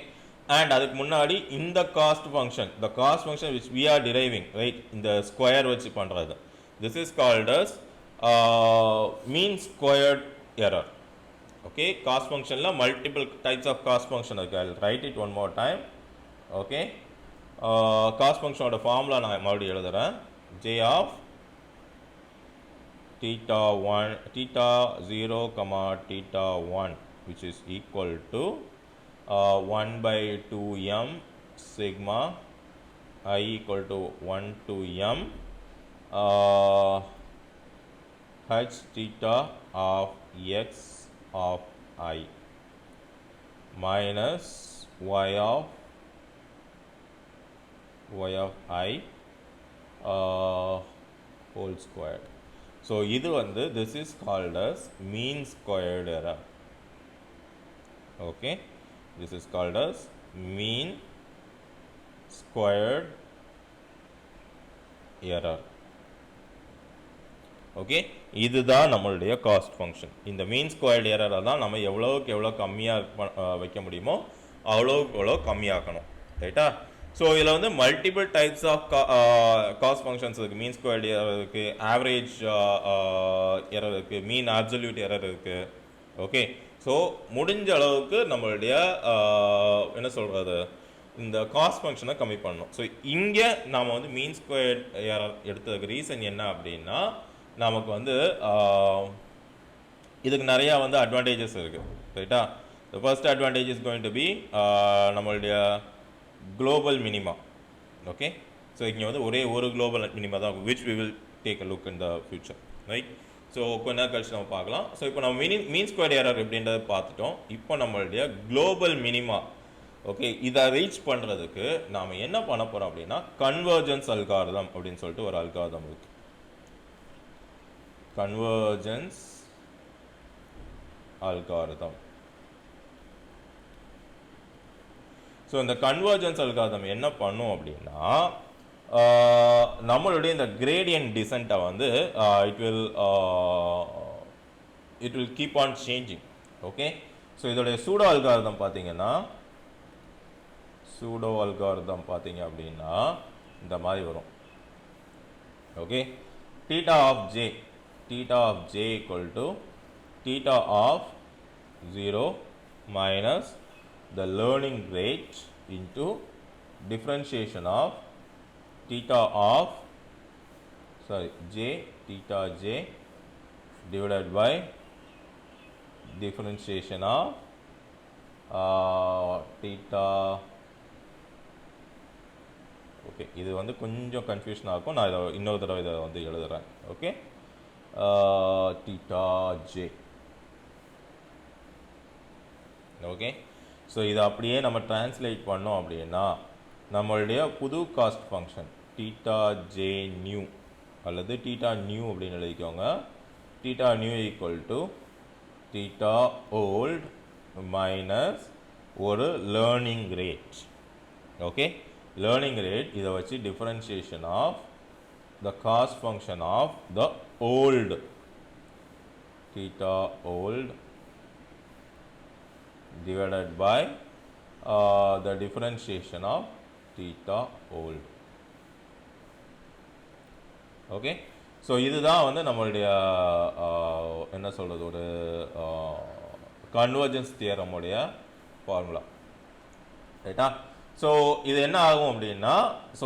அண்ட் அதுக்கு முன்னாடி இந்த cost function, the cost function which we are deriving, right, இந்த ஸ்கொயர் வச்சு பண்ணுறது, this is called as mean squared error. Okay, cost function la multiple types of cost function irukku. I'll write it one more time. Okay, cost function oda formula na mari eludren, j of theta 0 comma theta 1 which is equal to 1/2m sigma I equal to 1 to m h theta of x of I minus y of I whole squared. So இது வந்து this is called as mean squared error. Okay, this is called as mean squared error. Okay, இதுதான் நம்மளுடைய cost function. இந்த மீன் squared எரரை தான் நம்ம எவ்வளோக்கு எவ்வளோ கம்மியாக வைக்க முடியுமோ அவ்வளோக்கு எவ்வளோ கம்மியாக்கணும். ரைட்டா, ஸோ இதில் வந்து multiple types of cost functions இருக்குது. மீன் ஸ்கொயர்டு எரர் இருக்குது, ஆவரேஜ் எரர் இருக்குது, மீன் அப்சல்யூட் எரர் இருக்குது. ஓகே, ஸோ முடிஞ்ச அளவுக்கு நம்மளுடைய என்ன சொல்கிறது, இந்த காஸ்ட் ஃபங்க்ஷனை கம்மி பண்ணணும். ஸோ இங்கே நாம் வந்து மீன் ஸ்கொயர்ட் எரர் எடுத்ததுக்கு ரீசன் என்ன அப்படின்னா, நமக்கு வந்து இதுக்கு நிறையா வந்து அட்வான்டேஜஸ் இருக்குது. ரைட்டா, the first advantage is going to be நம்மளுடைய குளோபல் மினிமா. ஓகே, ஸோ இங்கே வந்து ஒரே ஒரு குளோபல் மினிமா தான், which we will take a look in the future. Right, so கொஞ்ச நேரம் கழிச்சு நம்ம பார்க்கலாம். ஸோ இப்போ நம்ம மீன் ஸ்கொயர் எரர் எப்படின்றத பார்த்துட்டோம். இப்போ நம்மளுடைய குளோபல் மினிமா, ஓகே, இதை ரீச் பண்ணுறதுக்கு நாம் என்ன பண்ண போகிறோம் அப்படின்னா, கன்வர்ஜென்ஸ் அல்காரிதம் அப்படின்னு சொல்லிட்டு ஒரு அல்காரிதம் இருக்குது. convergence algorithm. ஸோ இந்த கன்வர்ஜென்ஸ் அல்காரிதம் என்ன பண்ணும் அப்படின்னா, நம்மளுடைய இந்த gradient descent வந்து it will keep on changing. Okay, so இதோடைய pseudo algorithm பார்த்தீங்கன்னா அப்படின்னா இந்த மாதிரி வரும். Okay, theta of j equal to theta of 0 minus the learning rate into differentiation of theta of theta j divided by differentiation of theta. Okay, இது வந்து கொஞ்சம் confusion ஆகும். நான் இதை இன்னொரு தடவை இதை வந்து எழுதுறேன். Okay, theta j. Okay, so இதை அப்படியே நம்ம டிரான்ஸ்லேட் பண்ணோம் அப்படின்னா நம்மளுடைய புது cost function theta j new அல்லது theta நியூ அப்படின்னு எழுதிக்கோங்க. theta new equal to theta old minus ஒரு learning rate. Okay, learning rate இதை வச்சு differentiation of the cost function of the old theta old divided by the differentiation of theta old. Okay, so இதுதான் வந்து நம்மளுடைய என்ன சொல்கிறது ஒரு convergence தியரமுடைய ஃபார்முலா. ரைட்டா? ஸோ இது என்ன ஆகும் அப்படின்னா, ஸோ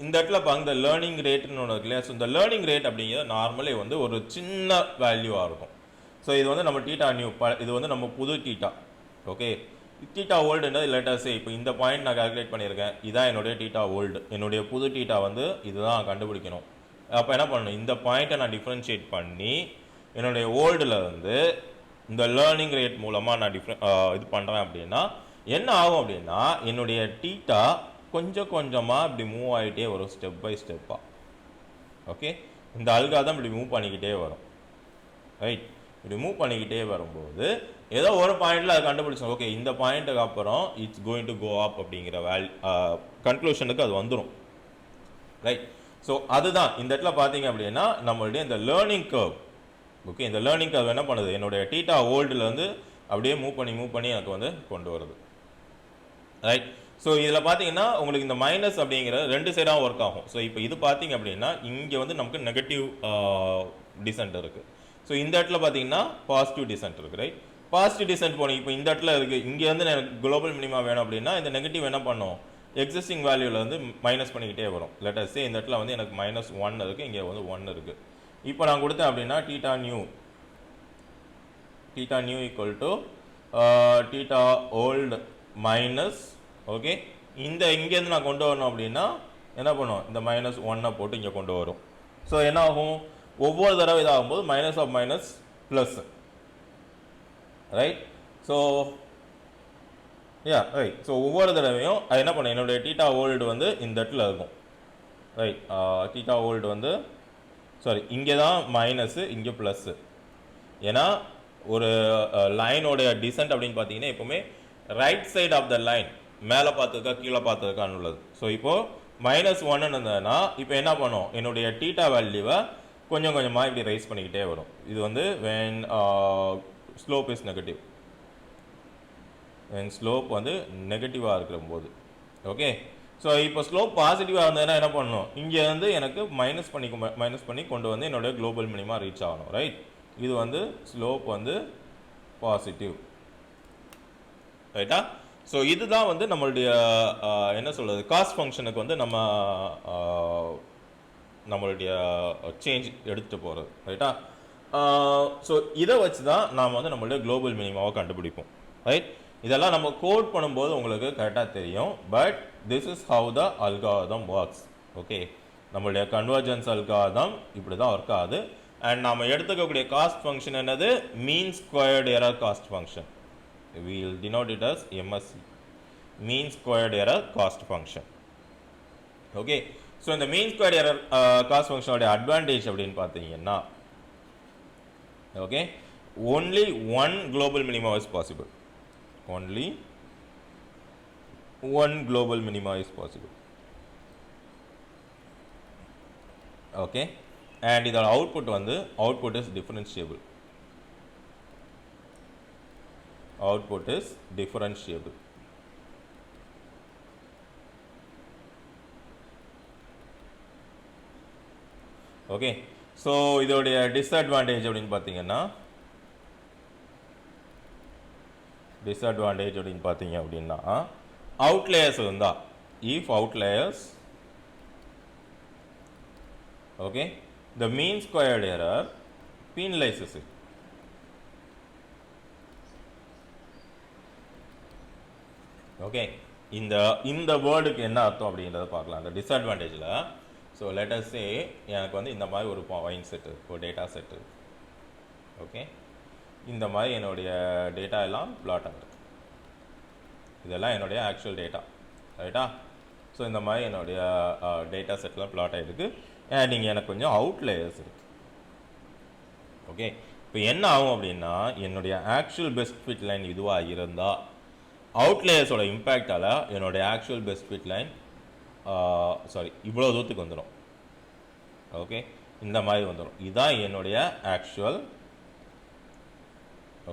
இந்த இடத்துல பாருங்க இந்த லேர்னிங் ரேட்னு ஒன்று இருக்கு இல்லையா. ஸோ இந்த லேர்னிங் ரேட் அப்படிங்கிறது நார்மலி வந்து ஒரு சின்ன வேல்யூவாக இருக்கும். ஸோ இது வந்து நம்ம டீட்டா நியூ, இது வந்து நம்ம புது டீட்டா. ஓகே, டீட்டா ஓல்டுன்றது லேட்டஸ்ட். இப்போ இந்த பாயிண்ட் நான் கால்குலேட் பண்ணியிருக்கேன், இதான் என்னுடைய டீட்டா ஓல்டு. என்னுடைய புது டீட்டா வந்து இதுதான் கண்டுபிடிக்கணும். அப்போ என்ன பண்ணணும், இந்த பாயிண்ட்டை நான் டிஃப்ரென்ஷியேட் பண்ணி என்னுடைய ஓல்டில் வந்து இந்த லேர்னிங் ரேட் மூலமாக நான் இது பண்ணுறேன் அப்படின்னா என்ன ஆகும் அப்படின்னா என்னுடைய டீட்டா கொஞ்சம் கொஞ்சமாக இப்படி மூவ் ஆகிட்டே வரும், ஸ்டெப் பை ஸ்டெப்பாக. ஓகே, இந்த அல்காரிதம் இப்படி மூவ் பண்ணிக்கிட்டே வரும். ரைட், இப்படி மூவ் பண்ணிக்கிட்டே வரும்போது ஏதோ ஒரு பாயிண்டில் அதை கண்டுபிடிச்சோம். ஓகே, இந்த பாயிண்ட்டுக்கு அப்புறம் இட்ஸ் கோயிங் டு கோ அப் அப்படிங்கிற கன்க்ளூஷனுக்கு அது வந்துடும். ரைட், ஸோ அதுதான் இந்த இடத்துல பார்த்தீங்க அப்படின்னா நம்மளுடைய இந்த லேர்னிங் கர்வ். ஓகே, இந்த லேர்னிங் கர்வ் என்ன பண்ணுது, என்னுடைய டீட்டா ஓல்டுலேருந்து அப்படியே மூவ் பண்ணி எனக்கு வந்து கொண்டு வருது. ரைட், ஸோ இதில் பார்த்தீங்கன்னா உங்களுக்கு இந்த மைனஸ் அப்படிங்கிற ரெண்டு சைடாகவும் ஒர்க் ஆகும். ஸோ இப்போ இது பார்த்தீங்க அப்படின்னா இங்கே வந்து நமக்கு நெகட்டிவ் டிசென்ட் இருக்குது. ஸோ இந்த இடத்துல பார்த்தீங்கன்னா பாசிட்டிவ் டிசென்ட் இருக்குது. ரைட், பாசிட்டிவ் டிசென்ட் போனீங்க இப்போ இந்த இடத்துல இருக்குது. இங்கே வந்து எனக்கு குளோபல் மினிமா வேணும் அப்படின்னா இந்த நெகட்டிவ் என்ன பண்ணும், எக்ஸிஸ்டிங் வேல்யூவில் வந்து மைனஸ் பண்ணிக்கிட்டே வரும். லெட்டஸ் சே இந்த இடத்துல வந்து எனக்கு -1 இருக்குது, இங்கே வந்து 1 இருக்குது. இப்போ நான் கொடுத்தேன் அப்படின்னா theta new equal to theta old minus. Okay, இங்கேருந்து நான் கொண்டு வரணும் அப்படின்னா என்ன பண்ணும், இந்த -1 போட்டு இங்கே கொண்டு வரும். ஸோ என்ன ஆகும், ஒவ்வொரு தடவை இதாகும்போது minus of minus plus. Right, so right, so ஒவ்வொரு தடவையும் அது என்ன பண்ணும், என்னுடைய டீட்டா ஓல்டு வந்து இந்த இடத்துல இருக்கும். ரைட், டீட்டா ஓல்டு வந்து இங்கே தான் மைனஸு, இங்கே ப்ளஸ்ஸு. ஏன்னா ஒரு லைனோடைய டிசென்ட் அப்படின்னு பார்த்தீங்கன்னா எப்போவுமே right side of the line மேலே பார்த்துருக்கா கீழே பார்த்துருக்கான்னு உள்ளது. ஸோ இப்போது -1 இருந்ததுன்னா இப்போ என்ன பண்ணும், என்னுடைய டீட்டா வேல்யூவை கொஞ்சம் கொஞ்சமாக இப்படி ரைஸ் பண்ணிக்கிட்டே வரும். இது வந்து when slope is negative, when slope வந்து நெகட்டிவாக இருக்கிற போது. ஓகே, ஸோ இப்போ ஸ்லோப் பாசிட்டிவாக இருந்ததுன்னா என்ன பண்ணணும், இங்கே வந்து எனக்கு மைனஸ் பண்ணி கொண்டு வந்து என்னுடைய குளோபல் மினிமா ரீச் ஆகணும். ரைட், இது வந்து ஸ்லோப் வந்து பாசிட்டிவ். ரைட்டா, ஸோ இதுதான் வந்து நம்மளுடைய என்ன சொல்கிறது காஸ்ட் ஃபங்க்ஷனுக்கு வந்து நம்மளுடைய சேஞ்ச் எடுத்துகிட்டு போகிறது. ரைட்டா, ஸோ இதை வச்சு தான் நாம் வந்து நம்மளுடைய குளோபல் மினிமாவை கண்டுபிடிப்போம். ரைட், இதெல்லாம் நம்ம கோட் பண்ணும்போது உங்களுக்கு கரெக்டாக தெரியும். But this is how the algorithm works. Okay, நம்மளுடைய கன்வர்ஜென்ஸ் அல்காரிதம் இப்படி தான் ஒர்க் ஆகுது. அண்ட் நாம் எடுத்துக்கக்கூடிய காஸ்ட் ஃபங்க்ஷன் என்னது, mean squared error cost function. we will denote it as MSC, mean squared error cost function. Okay, so இந்த mean squared error cost function ஓட advantage அப்படினு பாத்தீங்கன்னா, okay, only one global minima is possible. Only one global minima is possible. Okay, and இதோட output வந்து output is differentiable. Output is differentiable. Okay, so இதோடைய disadvantage அப்படின்னு பார்த்தீங்கன்னா outliers இருந்தா, if outliers, okay, the mean squared error penalizes it. Okay, இந்த வேர்டுக்கு என்ன அர்த்தம் அப்படின்றத பார்க்கலாம் அந்த டிஸ்அட்வான்டேஜில். ஸோ லெட் அஸ் சே எனக்கு வந்து இந்த மாதிரி ஒரு பாயிண்ட் செட்டு, ஒரு டேட்டா செட்டு. ஓகே, இந்த மாதிரி என்னுடைய டேட்டா எல்லாம் பிளாட் ஆகுது. இதெல்லாம் என்னுடைய ஆக்சுவல் டேட்டா, ரைட்டா? ஸோ இந்த மாதிரி என்னுடைய டேட்டா செட்லாம் பிளாட் ஆகிருக்கு. நீங்கள் எனக்கு கொஞ்சம் அவுட்லேயர்ஸ் இருக்குது. ஓகே, இப்போ என்ன ஆகும் அப்படின்னா என்னுடைய ஆக்சுவல் பெஸ்ட் ஃபிட் லைன் இதுவாக இருந்தால் அவுட்லேயர்ஸோட இம்பேக்டால் என்னுடைய ஆக்சுவல் பெஸ்ட் ஃபிட் லைன் இவ்வளோ தூரத்துக்கு வந்துடும். ஓகே, இந்த மாதிரி வந்துடும். இதுதான் என்னுடைய ஆக்சுவல்.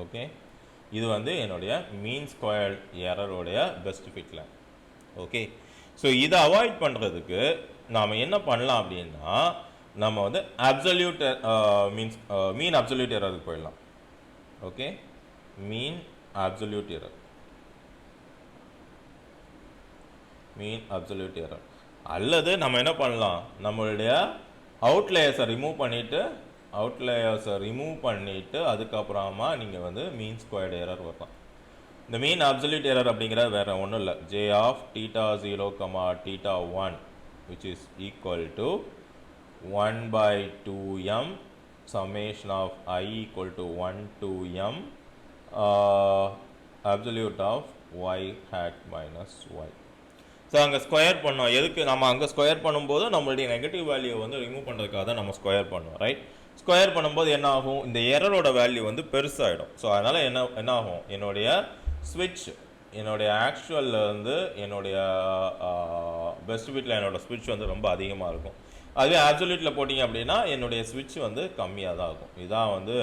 ஓகே, இது வந்து என்னுடைய மீன் ஸ்கொயர்ட் எரரோடைய best fit line. Okay, so இதை அவாய்ட் பண்ணுறதுக்கு நாம் என்ன பண்ணலாம் அப்படின்னா நம்ம வந்து அப்சல்யூட் மீன் அப்சல்யூட் எரருக்கு போயிடலாம். ஓகே, மீன் அப்சல்யூட் எரர், மீன் அப்சல்யூட் எரர். அல்லது நம்ம என்ன பண்ணலாம், நம்மளுடைய அவுட்லேயர்ஸை ரிமூவ் பண்ணிட்டு அதுக்கப்புறமா நீங்கள் வந்து மீன் ஸ்கொயர்டு எரர் வரலாம். இந்த மீன் அப்சல்யூட் எரர் அப்படிங்கிறது வேறு ஒன்றும் இல்லை, j of θ0, θ1 which is equal to 1/2m summation of I equal to 1 to m absolute of y hat minus y. So அங்கே ஸ்கொயர் பண்ணோம். எதுக்கு நம்ம அங்கே ஸ்கொயர் பண்ணும்போது நம்மளுடைய நெகட்டிவ் வேல்யூ வந்து ரிமூவ் பண்ணுறதுக்காக தான் நம்ம ஸ்கொயர் பண்ணோம், ரைட்? ஸ்கொயர் பண்ணும்போது என்ன ஆகும், இந்த எரரோட வேல்யூ வந்து பெருசாகிடும். ஸோ அதனால் என்ன ஆகும், என்னுடைய ஸ்விட்ச், என்னுடைய ஆக்சுவலில் வந்து என்னுடைய பெஸ்ட் ஃபிட்டில் என்னோட ஸ்விட்ச் வந்து ரொம்ப அதிகமாக இருக்கும். அதுவே அப்சல்யூட்டில் போட்டிங்க அப்படின்னா என்னுடைய ஸ்விட்ச் வந்து கம்மியாக தான் இருக்கும். இதுதான் வந்து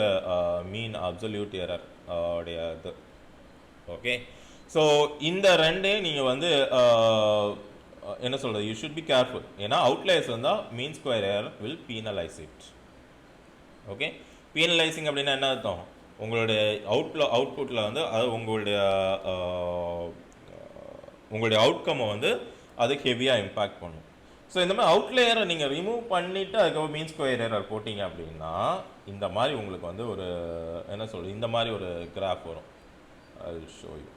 மீன் அப்சல்யூட் எரர் உடைய இது. ஓகே, ஸோ இந்த ரெண்டையும் நீங்கள் வந்து என்ன சொல்கிறது, யூ ஷுட் பி கேர்ஃபுல். ஏன்னா அவுட்லேயர்ஸ் வந்தால் mean square error will penalise it. Okay, penalising அப்படின்னா என்ன அர்த்தம், உங்களுடைய அவுட்புட்டில் வந்து அது உங்களுடைய அவுட்கம்மை வந்து அது ஹெவியாக இம்பேக்ட் பண்ணும். ஸோ இந்த மாதிரி அவுட்லேயரை நீங்கள் ரிமூவ் பண்ணிவிட்டு அதுக்கப்புறம் மீன் ஸ்கொயர் எரர் போட்டிங்க அப்படின்னா இந்த மாதிரி உங்களுக்கு வந்து ஒரு என்ன சொல்கிறது, இந்த மாதிரி ஒரு கிராஃப் வரும். I will show you.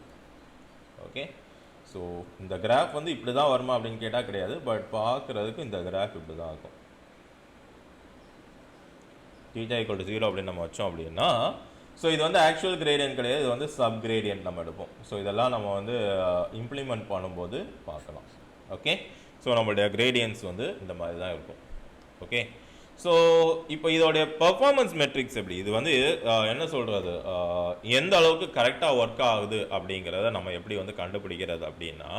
Okay, so இந்த கிராஃப் வந்து இப்படி தான் வருமா அப்படின்னு கேட்டால் கிடையாது, பட் பார்க்குறதுக்கு இந்த கிராஃப் இப்படி தான் இருக்கும். θ = 0 அப்படின்னு நம்ம வச்சோம் அப்படின்னா, ஸோ இது வந்து ஆக்சுவல் கிரேடியன்ட் கிடையாது, இது வந்து சப் கிரேடியன்ட் நம்ம எடுப்போம். ஸோ இதெல்லாம் நம்ம வந்து இம்ப்ளிமெண்ட் பண்ணும்போது பார்க்கலாம். ஓகே, ஸோ நம்மளுடைய கிரேடியன்ஸ் வந்து இந்த மாதிரி தான் இருக்கும். ஓகே, ஸோ இப்போ இதோடைய பர்ஃபார்மன்ஸ் மெட்ரிக்ஸ் எப்படி, இது வந்து என்ன சொல்கிறது, எந்த அளவுக்கு கரெக்டாக ஒர்க் ஆகுது அப்படிங்கிறத நம்ம எப்படி வந்து கண்டுபிடிக்கிறது அப்படின்னா,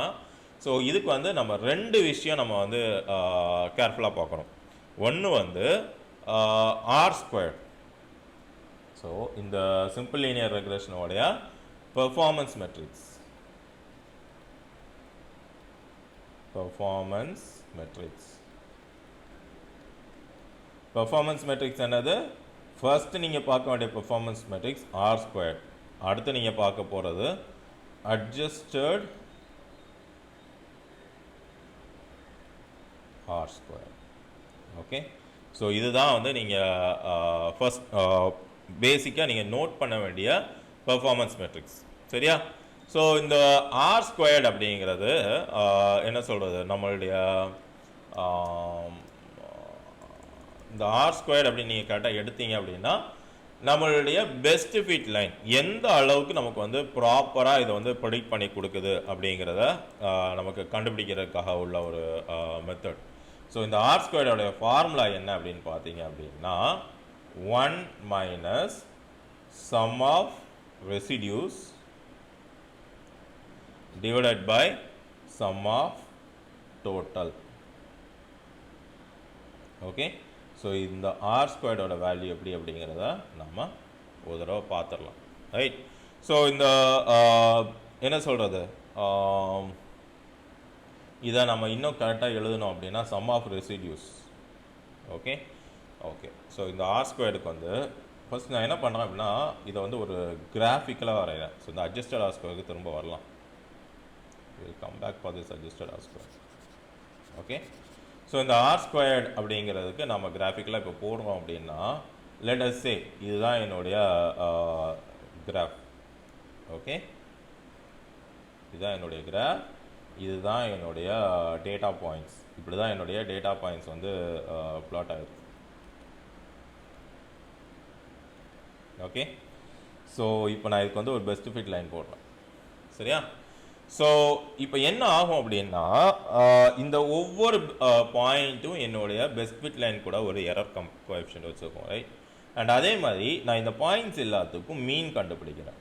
ஸோ இதுக்கு வந்து நம்ம ரெண்டு விஷயம் நம்ம வந்து கேர்ஃபுல்லாக பார்க்கணும். ஒன்று வந்து ஆர் ஸ்கொயர். ஸோ இந்த சிம்பிள் லீனியர் ரெக்ரெஷனோடைய பெர்ஃபார்மன்ஸ் மெட்ரிக்ஸ், பெர்ஃபார்மன்ஸ் மெட்ரிக்ஸ் என்னது, ஃபர்ஸ்ட் நீங்கள் பார்க்க வேண்டிய பெர்ஃபார்மன்ஸ் மெட்ரிக்ஸ் ஆர் ஸ்கொயர். அடுத்து நீங்கள் பார்க்க போகிறது adjusted R square. Okay, so இதுதான் வந்து நீங்கள் ஃபர்ஸ்ட் பேசிக்காக நீங்கள் நோட் பண்ண வேண்டிய பெர்ஃபார்மன்ஸ் மெட்ரிக்ஸ், சரியா? ஸோ இந்த ஆர் ஸ்கொயர்டு அப்படிங்கிறது என்ன சொல்கிறது, நம்மளுடைய இந்த ஆர் ஸ்கொயர்டு அப்படின்னு நீங்கள் கரெக்டாக எடுத்தீங்க அப்படின்னா நம்மளுடைய பெஸ்ட் ஃபிட் லைன் எந்த அளவுக்கு நமக்கு வந்து ப்ராப்பராக இதை வந்து ப்ரெடிக்ட் பண்ணி கொடுக்குது அப்படிங்கிறத நமக்கு கண்டுபிடிக்கிறதுக்காக உள்ள ஒரு மெத்தட். ஸோ இந்த ஆர் ஸ்கொயர்டோடைய ஃபார்முலா என்ன அப்படின்னு பார்த்தீங்க அப்படின்னா 1 minus sum of residues divided by sum of total. Okay, so இந்த ஆர் ஸ்கொயர்டோட வேல்யூ எப்படி அப்படிங்கிறத நம்ம ஒரு தடவை பார்த்துடலாம், ரைட்? ஸோ இந்த என்ன சொல்கிறது, இதை நம்ம இன்னும் கரெக்டாக எழுதணும் அப்படின்னா sum of residues. Okay okay. So இந்த ஆர் ஸ்கொயருக்கு வந்து ஃபஸ்ட் நான் என்ன பண்ணுறேன் அப்படின்னா இதை வந்து ஒரு கிராஃபிக்கலாக வரைகிறேன். ஸோ இந்த அட்ஜஸ்டட் ஆர் ஸ்கொயருக்கு திரும்ப வரலாம். Come back for this adjusted R square. Okay. So இந்த ஆர் ஸ்கொயர்ட் அப்படிங்கிறதுக்கு நம்ம கிராஃபிக்கலாக இப்போ போடுறோம் அப்படின்னா லெட் அஸ் சே இதுதான் என்னுடைய கிராஃப். ஓகே, இதுதான் என்னுடைய கிராஃப், இதுதான் என்னுடைய டேட்டா பாயிண்ட்ஸ். இப்படி தான் என்னுடைய டேட்டா பாயிண்ட்ஸ் வந்து பிளாட் ஆகிருக்கு. ஓகே. ஸோ இப்போ நான் இதுக்கு வந்து ஒரு பெஸ்ட் ஃபிட் லைன் போடுறேன், சரியா? ஸோ இப்போ என்ன ஆகும் அப்படின்னா இந்த ஒவ்வொரு பாயிண்ட்டும் என்னுடைய பெஸ்ட் ஃபிட் லைன் கூட ஒரு எரர் கோஎஃபிஷியன்ட் வச்சுருக்கோம், ரைட்? அண்ட் அதே மாதிரி நான் இந்த பாயிண்ட்ஸ் எல்லாத்துக்கும் மீன் கண்டுபிடிக்கிறேன்.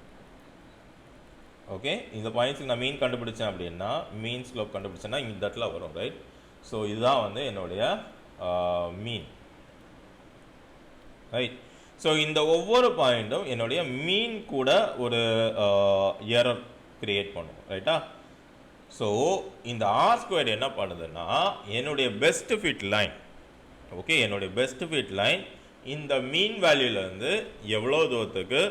ஓகே, இந்த பாயிண்ட்ஸுக்கு நான் மீன் கண்டுபிடிச்சேன் அப்படின்னா மீன் ஸ்லோப் கண்டுபிடிச்சேன்னா இந்த இடத்துல வரும், ரைட்? ஸோ இதுதான் வந்து என்னுடைய மீன், ரைட்? ஸோ இந்த ஒவ்வொரு பாயிண்ட்டும் என்னுடைய மீன் கூட ஒரு எரர் கிரியேட் பண்ணும், ரைட்டா? ஸோ இந்த ஆர் ஸ்கொயர் என்ன பண்ணுதுன்னா என்னுடைய பெஸ்ட் ஃபிட் லைன், ஓகே, என்னுடைய பெஸ்ட் ஃபிட் லைன் இந்த மீன் வேல்யூலேருந்து எவ்வளோ தூரத்துக்கு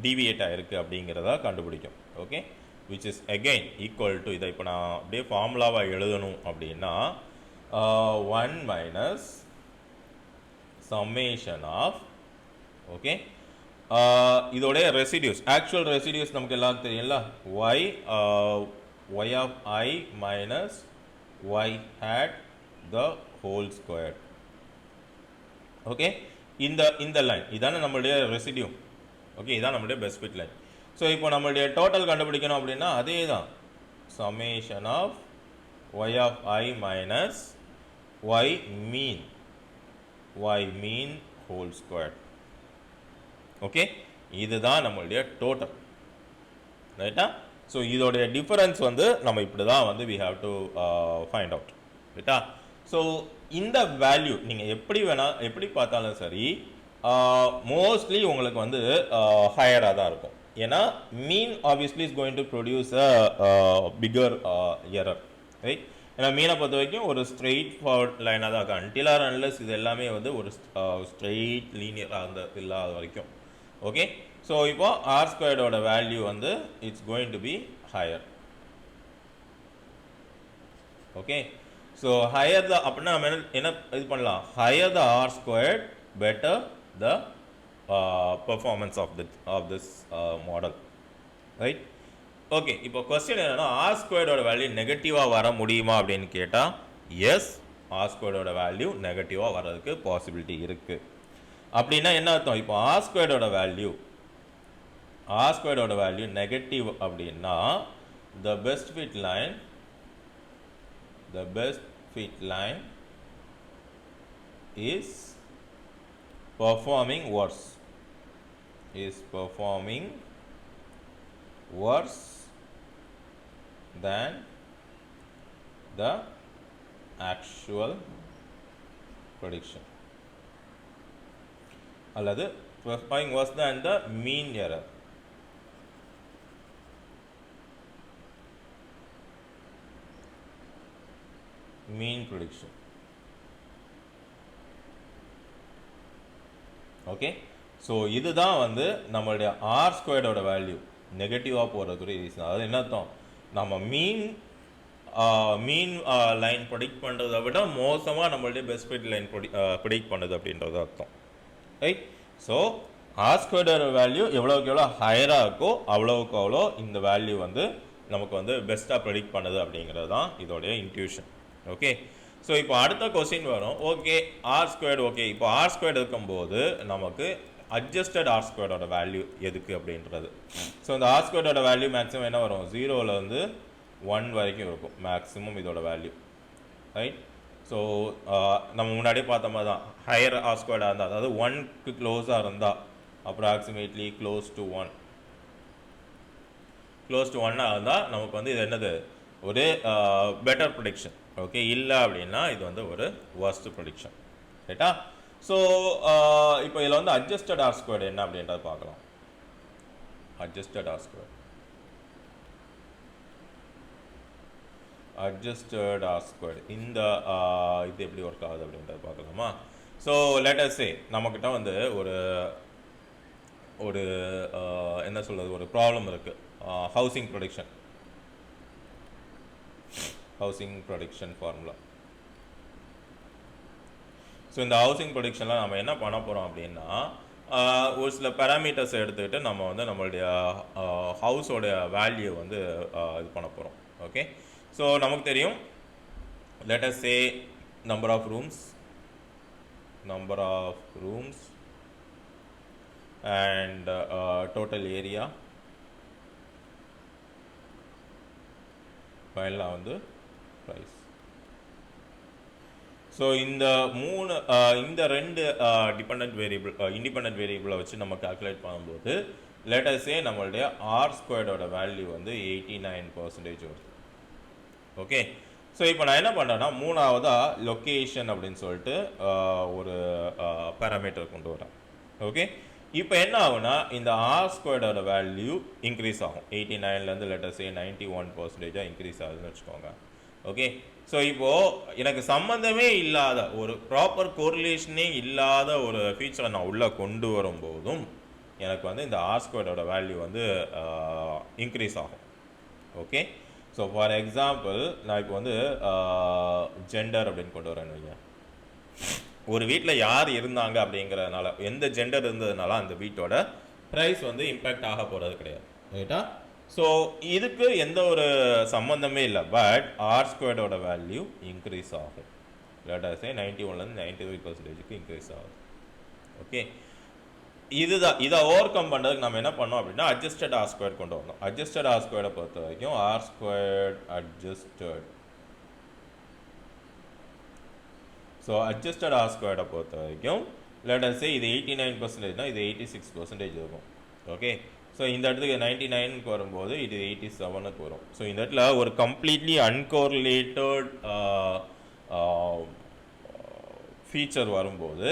டிவியேட் ஆகிருக்கு அப்படிங்கிறத கண்டுபிடிக்கும். Okay, which is again equal to, இதை இப்போ நான் அப்படியே ஃபார்முலாவாக எழுதணும் அப்படின்னா 1 மைனஸ் சம்மேஷன் ஆஃப், ஓகே, இதோடைய ரெசிடியூஸ், ஆக்சுவல் ரெசிடியூஸ் நமக்கு எல்லாரும் தெரியும்ல, y of I minus y hat the whole square. Okay, இந்த லைன் இதான நம்மளுடைய ரெசிடியூ. ஓகே, இதான் நம்மளுடைய பெஸ்ட் ஃபிட் லைன். ஸோ இப்போ நம்மளுடைய டோட்டல் கண்டுபிடிக்கணும் அப்படின்னா அதே தான் summation of y of I minus y mean whole square. Okay, இதுதான் நம்மளுடைய டோட்டல், ரைட்டா? ஸோ இதோடைய டிஃபரன்ஸ் வந்து நம்ம இப்படி தான் வந்து we have to find out, ரைட்டா? ஸோ இந்த வேல்யூ நீங்கள் எப்படி பார்த்தாலும் சரி மோஸ்ட்லி உங்களுக்கு வந்து ஹையராக தான் இருக்கும். ஏன்னா mean obviously is going to produce a bigger error, right? ஏன்னா மீனை பொறுத்த வரைக்கும் ஒரு ஸ்ட்ரெயிட் ஃபார்வர்ட் லைனாக தான் இருக்கும். அன்டில் ஆர் அன்லெஸ் இது எல்லாமே வந்து ஒரு ஸ்ட்ரெயிட் லீனியராக இல்லாத வரைக்கும். ஓகே, ஸோ இப்போ ஆர் ஸ்கொயர்டோட வேல்யூ வந்து it's going to be higher. Okay, so higher the அப்படின்னா நம்ம என்ன இது பண்ணலாம், higher the R squared better the performance of this model, right? Okay, இப்போ கொஸ்டின் என்னன்னா ஆர் ஸ்கொயர்டோட வேல்யூ நெகட்டிவாக வர முடியுமா அப்படின்னு கேட்டால் எஸ், ஆர் ஸ்கொயர்டோட வேல்யூ நெகட்டிவாக வர்றதுக்கு பாசிபிலிட்டி இருக்குது. அப்படின்னா என்ன அர்த்தம், இப்போ ஆர் ஸ்கொயர்டோட வேல்யூ நெகட்டிவ் அப்படின்னா the best fit line is performing worse than the actual prediction, அல்லது performing worse than the mean error. mean prediction. Okay, so இதுதான் வந்து நம்மளுடைய ஆர் ஸ்கொயர்டோட வேல்யூ நெகட்டிவாக போகிறதுக்குரிய ரீசன். அதாவது என்ன அர்த்தம், நம்ம மீன் லைன் ப்ரொடிக்ட் பண்ணுறதை விட மோசமாக நம்மளுடைய பெஸ்ட் ஃபிட் லைன் ப்ரொடிக்ட் பண்ணுது அப்படின்றது அர்த்தம், ரைட்? ஸோ ஆர் ஸ்கொயர்டோட வேல்யூ எவ்வளோக்கு எவ்வளோ ஹையராக இருக்கோ அவ்வளோக்கு அவ்வளோ இந்த வேல்யூ வந்து நமக்கு வந்து பெஸ்ட்டாக ப்ரெடிக்ட் பண்ணுது அப்படிங்கிறது தான் இதோடைய இன்ட்யூஷன். ஓகே, ஸோ இப்போ அடுத்த கொஸ்டின் வரும். ஓகே, ஆர் ஸ்கொயர்டு, ஓகே, இப்போ ஆர் ஸ்கொயர்டு இருக்கும்போது நமக்கு அட்ஜஸ்டட் ஆர் ஸ்கொயர்டோட வேல்யூ எதுக்கு அப்படின்றது. ஸோ இந்த ஆர் ஸ்கொயர்டோட வேல்யூ மேக்ஸிமம் என்ன வரும், 0லேருந்து 1 வரைக்கும் இருக்கும் மேக்ஸிமம் இதோட வேல்யூ, ரைட்? ஸோ நம்ம முன்னாடியே பார்த்த மாதிரி தான் ஹையர் ஆர் ஸ்கொயர்டாக இருந்தால், அதாவது 1க்கு க்ளோஸாக இருந்தால் அப்ராக்சிமேட்லி க்ளோஸ் டு 1 இருந்தால் நமக்கு வந்து இது என்னது, ஒரு பெட்டர் ப்ரெடிக்ஷன். ஓகே, இல்லை அப்படின்னா இது வந்து ஒரு வர்ஸ்ட் ப்ரெடிக்ஷன், ரைட்டா? ஸோ இப்போ இதில் வந்து அட்ஜஸ்டட் ஆர் ஸ்கொயர்டு என்ன அப்படின்றத பார்க்கலாம். Adjusted R squared adjusted r squared இந்த இது எப்படி ஒர்க் ஆகுது அப்படின்றத பார்க்கலாமா. ஸோ let us say நம்மக்கிட்ட வந்து ஒரு என்ன சொல்கிறது, ஒரு ப்ராப்ளம் இருக்குது. Housing production formula. ஸோ இந்த ஹவுசிங் ப்ரொடக்ஷனில் நம்ம என்ன பண்ண போகிறோம் அப்படின்னா, ஒரு சில பேராமீட்டர்ஸை எடுத்துக்கிட்டு நம்ம வந்து நம்மளுடைய ஹவுஸோடைய வேல்யூ வந்து இது பண்ண போகிறோம். ஓகே, ஸோ நமக்கு தெரியும், let us say number of rooms and total area, ஃபைனலாக வந்து ப்ரைஸ். ஸோ இந்த ரெண்டு இண்டிபெண்ட் வேரியபிளை வச்சு நம்ம கால்குலேட் பண்ணும்போது let us say நம்மளுடைய ஆர் ஸ்கொயர்டோட வேல்யூ வந்து 89% வருது. ஓகே, ஸோ இப்போ நான் என்ன பண்ணுறேன்னா, மூணாவதாக லொக்கேஷன் அப்படின்னு சொல்லிட்டு ஒரு பேராமீட்டர் கொண்டு வரேன். ஓகே, இப்போ என்ன ஆகுனா, இந்த ஆர் ஸ்கொயர்டோட வேல்யூ இன்க்ரீஸ் ஆகும். 89லேருந்து let us say 91% இன்க்ரீஸ் ஆகுதுன்னு வச்சுக்கோங்க. ஓகே, ஸோ இப்போது எனக்கு சம்மந்தமே இல்லாத ஒரு ப்ராப்பர் கோரிலேஷனே இல்லாத ஒரு ஃபீச்சரை நான் உள்ளே கொண்டு வரும்போதும் எனக்கு வந்து இந்த ஆர் ஸ்கொயர்டோட வேல்யூ வந்து இன்க்ரீஸ் ஆகும். ஓகே, ஸோ ஃபார் எக்ஸாம்பிள் நான் இப்போ வந்து ஜெண்டர் அப்படின்னு கொண்டு வரேன்னு வைங்க. ஒரு வீட்டில் யார் இருந்தாங்க அப்படிங்கிறதுனால, எந்த ஜெண்டர் இருந்ததுனால அந்த வீட்டோட ப்ரைஸ் வந்து இம்பேக்ட் ஆக போகிறது கிடையாது. ரைட்டா? ஸோ இதுக்கு எந்த ஒரு சம்மந்தமே இல்லை. பட் ஆர் ஸ்கொயர்டோட வேல்யூ இன்க்ரீஸ் ஆகும். let us say 91லேருந்து 93% இன்க்ரீஸ் ஆகுது. ஓகே, இதை ஓவர் கம் பண்ணுறதுக்கு நம்ம என்ன பண்ணோம் அப்படின்னா, அட்ஜஸ்டட் ஆர் ஸ்கொயர் கொண்டு வரணும். அட்ஜஸ்டட் ஆர் ஸ்கொயரை பொறுத்த வரைக்கும் R squared adjusted. So adjusted R ஸ்கொயரை பொறுத்த வரைக்கும் let us say இது 89%னா இது 86% இருக்கும். ஓகே, ஸோ இந்த இடத்துக்கு 99க்கு வரும்போது இது 87க்கு வரும். ஸோ இந்த இடத்துல ஒரு கம்ப்ளீட்லி அன்கோரிலேட்டட் ஃபீச்சர் வரும்போது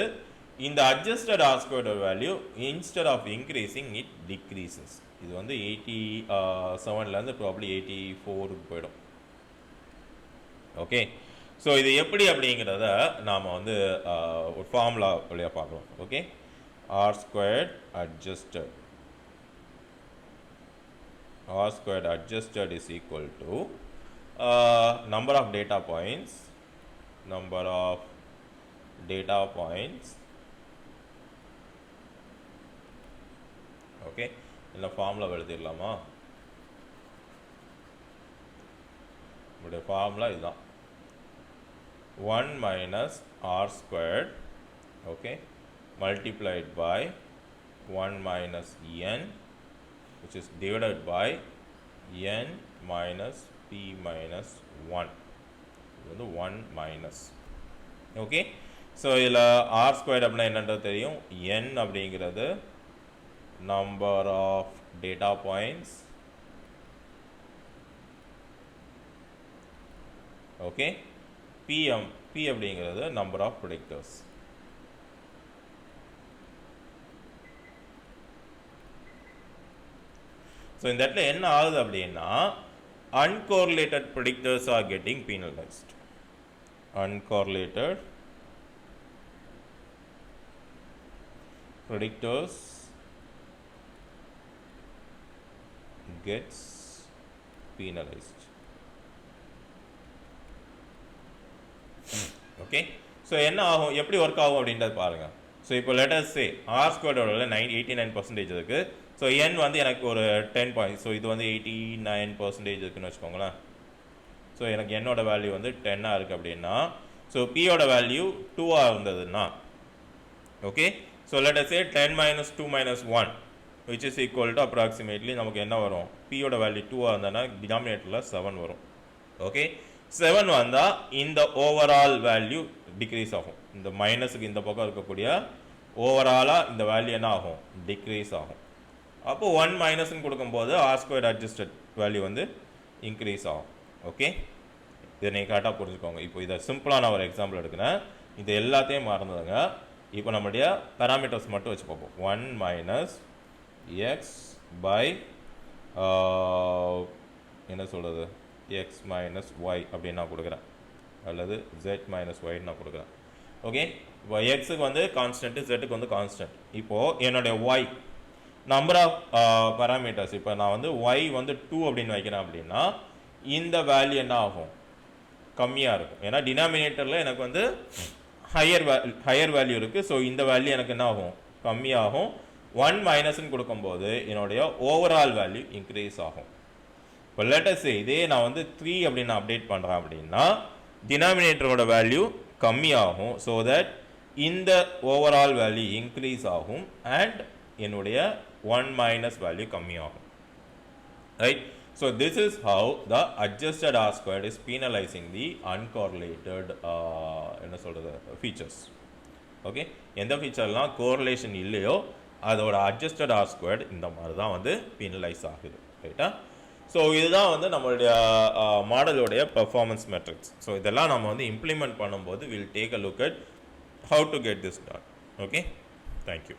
இந்த adjusted R squared value instead of increasing it decreases. இது வந்து 87லேருந்து ப்ராப்ளி 84க்கு போயிடும். ஓகே, ஸோ இது எப்படி அப்படிங்கிறத நாம் வந்து ஒரு ஃபார்முலா வழியாக பார்க்கலாம். Okay, R squared adjusted is equal to number of data points okay, இந்த ஃபார்முலா எழுதிடலாமா? நம்முடைய ஃபார்முலா இதுதான், 1 minus r squared, okay, multiplied by 1 minus n, which is divided by n minus p minus 1. இது வந்து 1 minus. Okay, so இதில் r squared அப்படின்னா என்னன்றது தெரியும். n அப்படிங்கிறது number of data points. Okay, p அப்படிங்கிறது நம்பர் ஆஃப் ப்ரெடிக்டர்ஸ். ஸோ இந்த இடத்துல என்ன ஆகுது அப்படின்னா, uncorrelated predictors are getting penalized. Uncorrelated predictors gets penalized. Okay, so என்ன ஆகும், எப்படி ஒர்க் ஆகும் அப்படின்றது பாருங்க. ஸோ இப்போ let us say ஆர் ஸ்கொயர்டோட 89% இருக்கு. ஸோ n வந்து எனக்கு ஒரு 10 பாயிண்ட்ஸ். ஸோ இது வந்து 89% இருக்குன்னு வச்சுக்கோங்களேன். ஸோ எனக்கு என்னோட வேல்யூ வந்து 10 இருக்குது அப்படின்னா, ஸோ பியோட வேல்யூ 2 இருந்ததுன்னா, okay, so let us say 10 minus 2 minus 1 which is equal to approximately நமக்கு என்ன வரும், பியோட வேல்யூ 2 இருந்ததுன்னா டினாமினேட்டரில் 7 வரும். ஓகே, 7 வந்தால் இந்த ஓவரால் வேல்யூ டிக்ரீஸ் ஆகும். இந்த மைனஸுக்கு இந்த பக்கம் இருக்கக்கூடிய ஓவராலாக இந்த வேல்யூ என்ன ஆகும், டிக்ரீஸ் ஆகும். அப்போது 1 மைனஸ்ன்னு கொடுக்கும்போது ஆர் ஸ்கொயர் அட்ஜஸ்டட் வேல்யூ வந்து இன்க்ரீஸ் ஆகும். ஓகே, இதை நீங்கள் கரெக்டாக புரிஞ்சுக்கோங்க. இப்போ இதை சிம்பிளான ஒரு எக்ஸாம்பிள் எடுக்கிறேன். இது எல்லாத்தையும் மறந்துடுங்க. இப்போ நம்மளுடைய பேராமீட்டர்ஸ் மட்டும் வச்சு பார்ப்போம். 1 மைனஸ் எக்ஸ் பை என்ன சொல்கிறது, எக்ஸ் மைனஸ் ஒய் அப்படின்னு நான் கொடுக்குறேன், அல்லது ஜெட் மைனஸ் ஒய்ன்னு நான் கொடுக்குறேன். ஓகே, இப்போ எக்ஸுக்கு வந்து கான்ஸ்டன்ட்டு, ஜெட்டுக்கு வந்து கான்ஸ்டன்ட். இப்போது என்னுடைய ஒய் நம்பர் ஆஃப் பேராமீட்டர்ஸ், இப்போ நான் வந்து ஒய் வந்து 2 அப்படின்னு வைக்கிறேன் அப்படின்னா இந்த வேல்யூ என்ன ஆகும், கம்மியாக இருக்கும். ஏன்னா டினாமினேட்டரில் எனக்கு வந்து ஹையர் வேல்யூ இருக்குது. ஸோ இந்த வேல்யூ எனக்கு என்ன ஆகும், கம்மியாகும். 1 மைனஸ்ன்னு கொடுக்கும்போது என்னுடைய ஓவரால் வேல்யூ இன்க்ரீஸ் ஆகும். இப்போ லேட்டஸ்ட் இதே நான் வந்து 3 அப்படின்னு நான் அப்டேட் பண்ணுறேன் அப்படின்னா டினாமினேட்டரோட வேல்யூ கம்மியாகும். ஸோ தட் இந்த ஓவரால் வேல்யூ இன்க்ரீஸ் ஆகும் அண்ட் என்னுடைய 1 மைனஸ் வேல்யூ கம்மியாகும். Right. So this is how the adjusted R squared is penalizing the uncorrelated என்ன சொல்கிறது features. ஓகே, எந்த ஃபீச்சர்லாம் கோரிலேஷன் இல்லையோ அதோட அட்ஜஸ்டட் R squared இந்த மாதிரி தான் வந்து பீனலைஸ் ஆகுது. ரைட்டா? ஸோ இதுதான் வந்து நம்மளுடைய மாடலோடைய பெர்ஃபார்மன்ஸ் மெட்ரிக்ஸ். ஸோ இதெல்லாம் நம்ம வந்து இம்ப்ளிமெண்ட் பண்ணும்போது will take a look at how to get this done. Okay, thank you.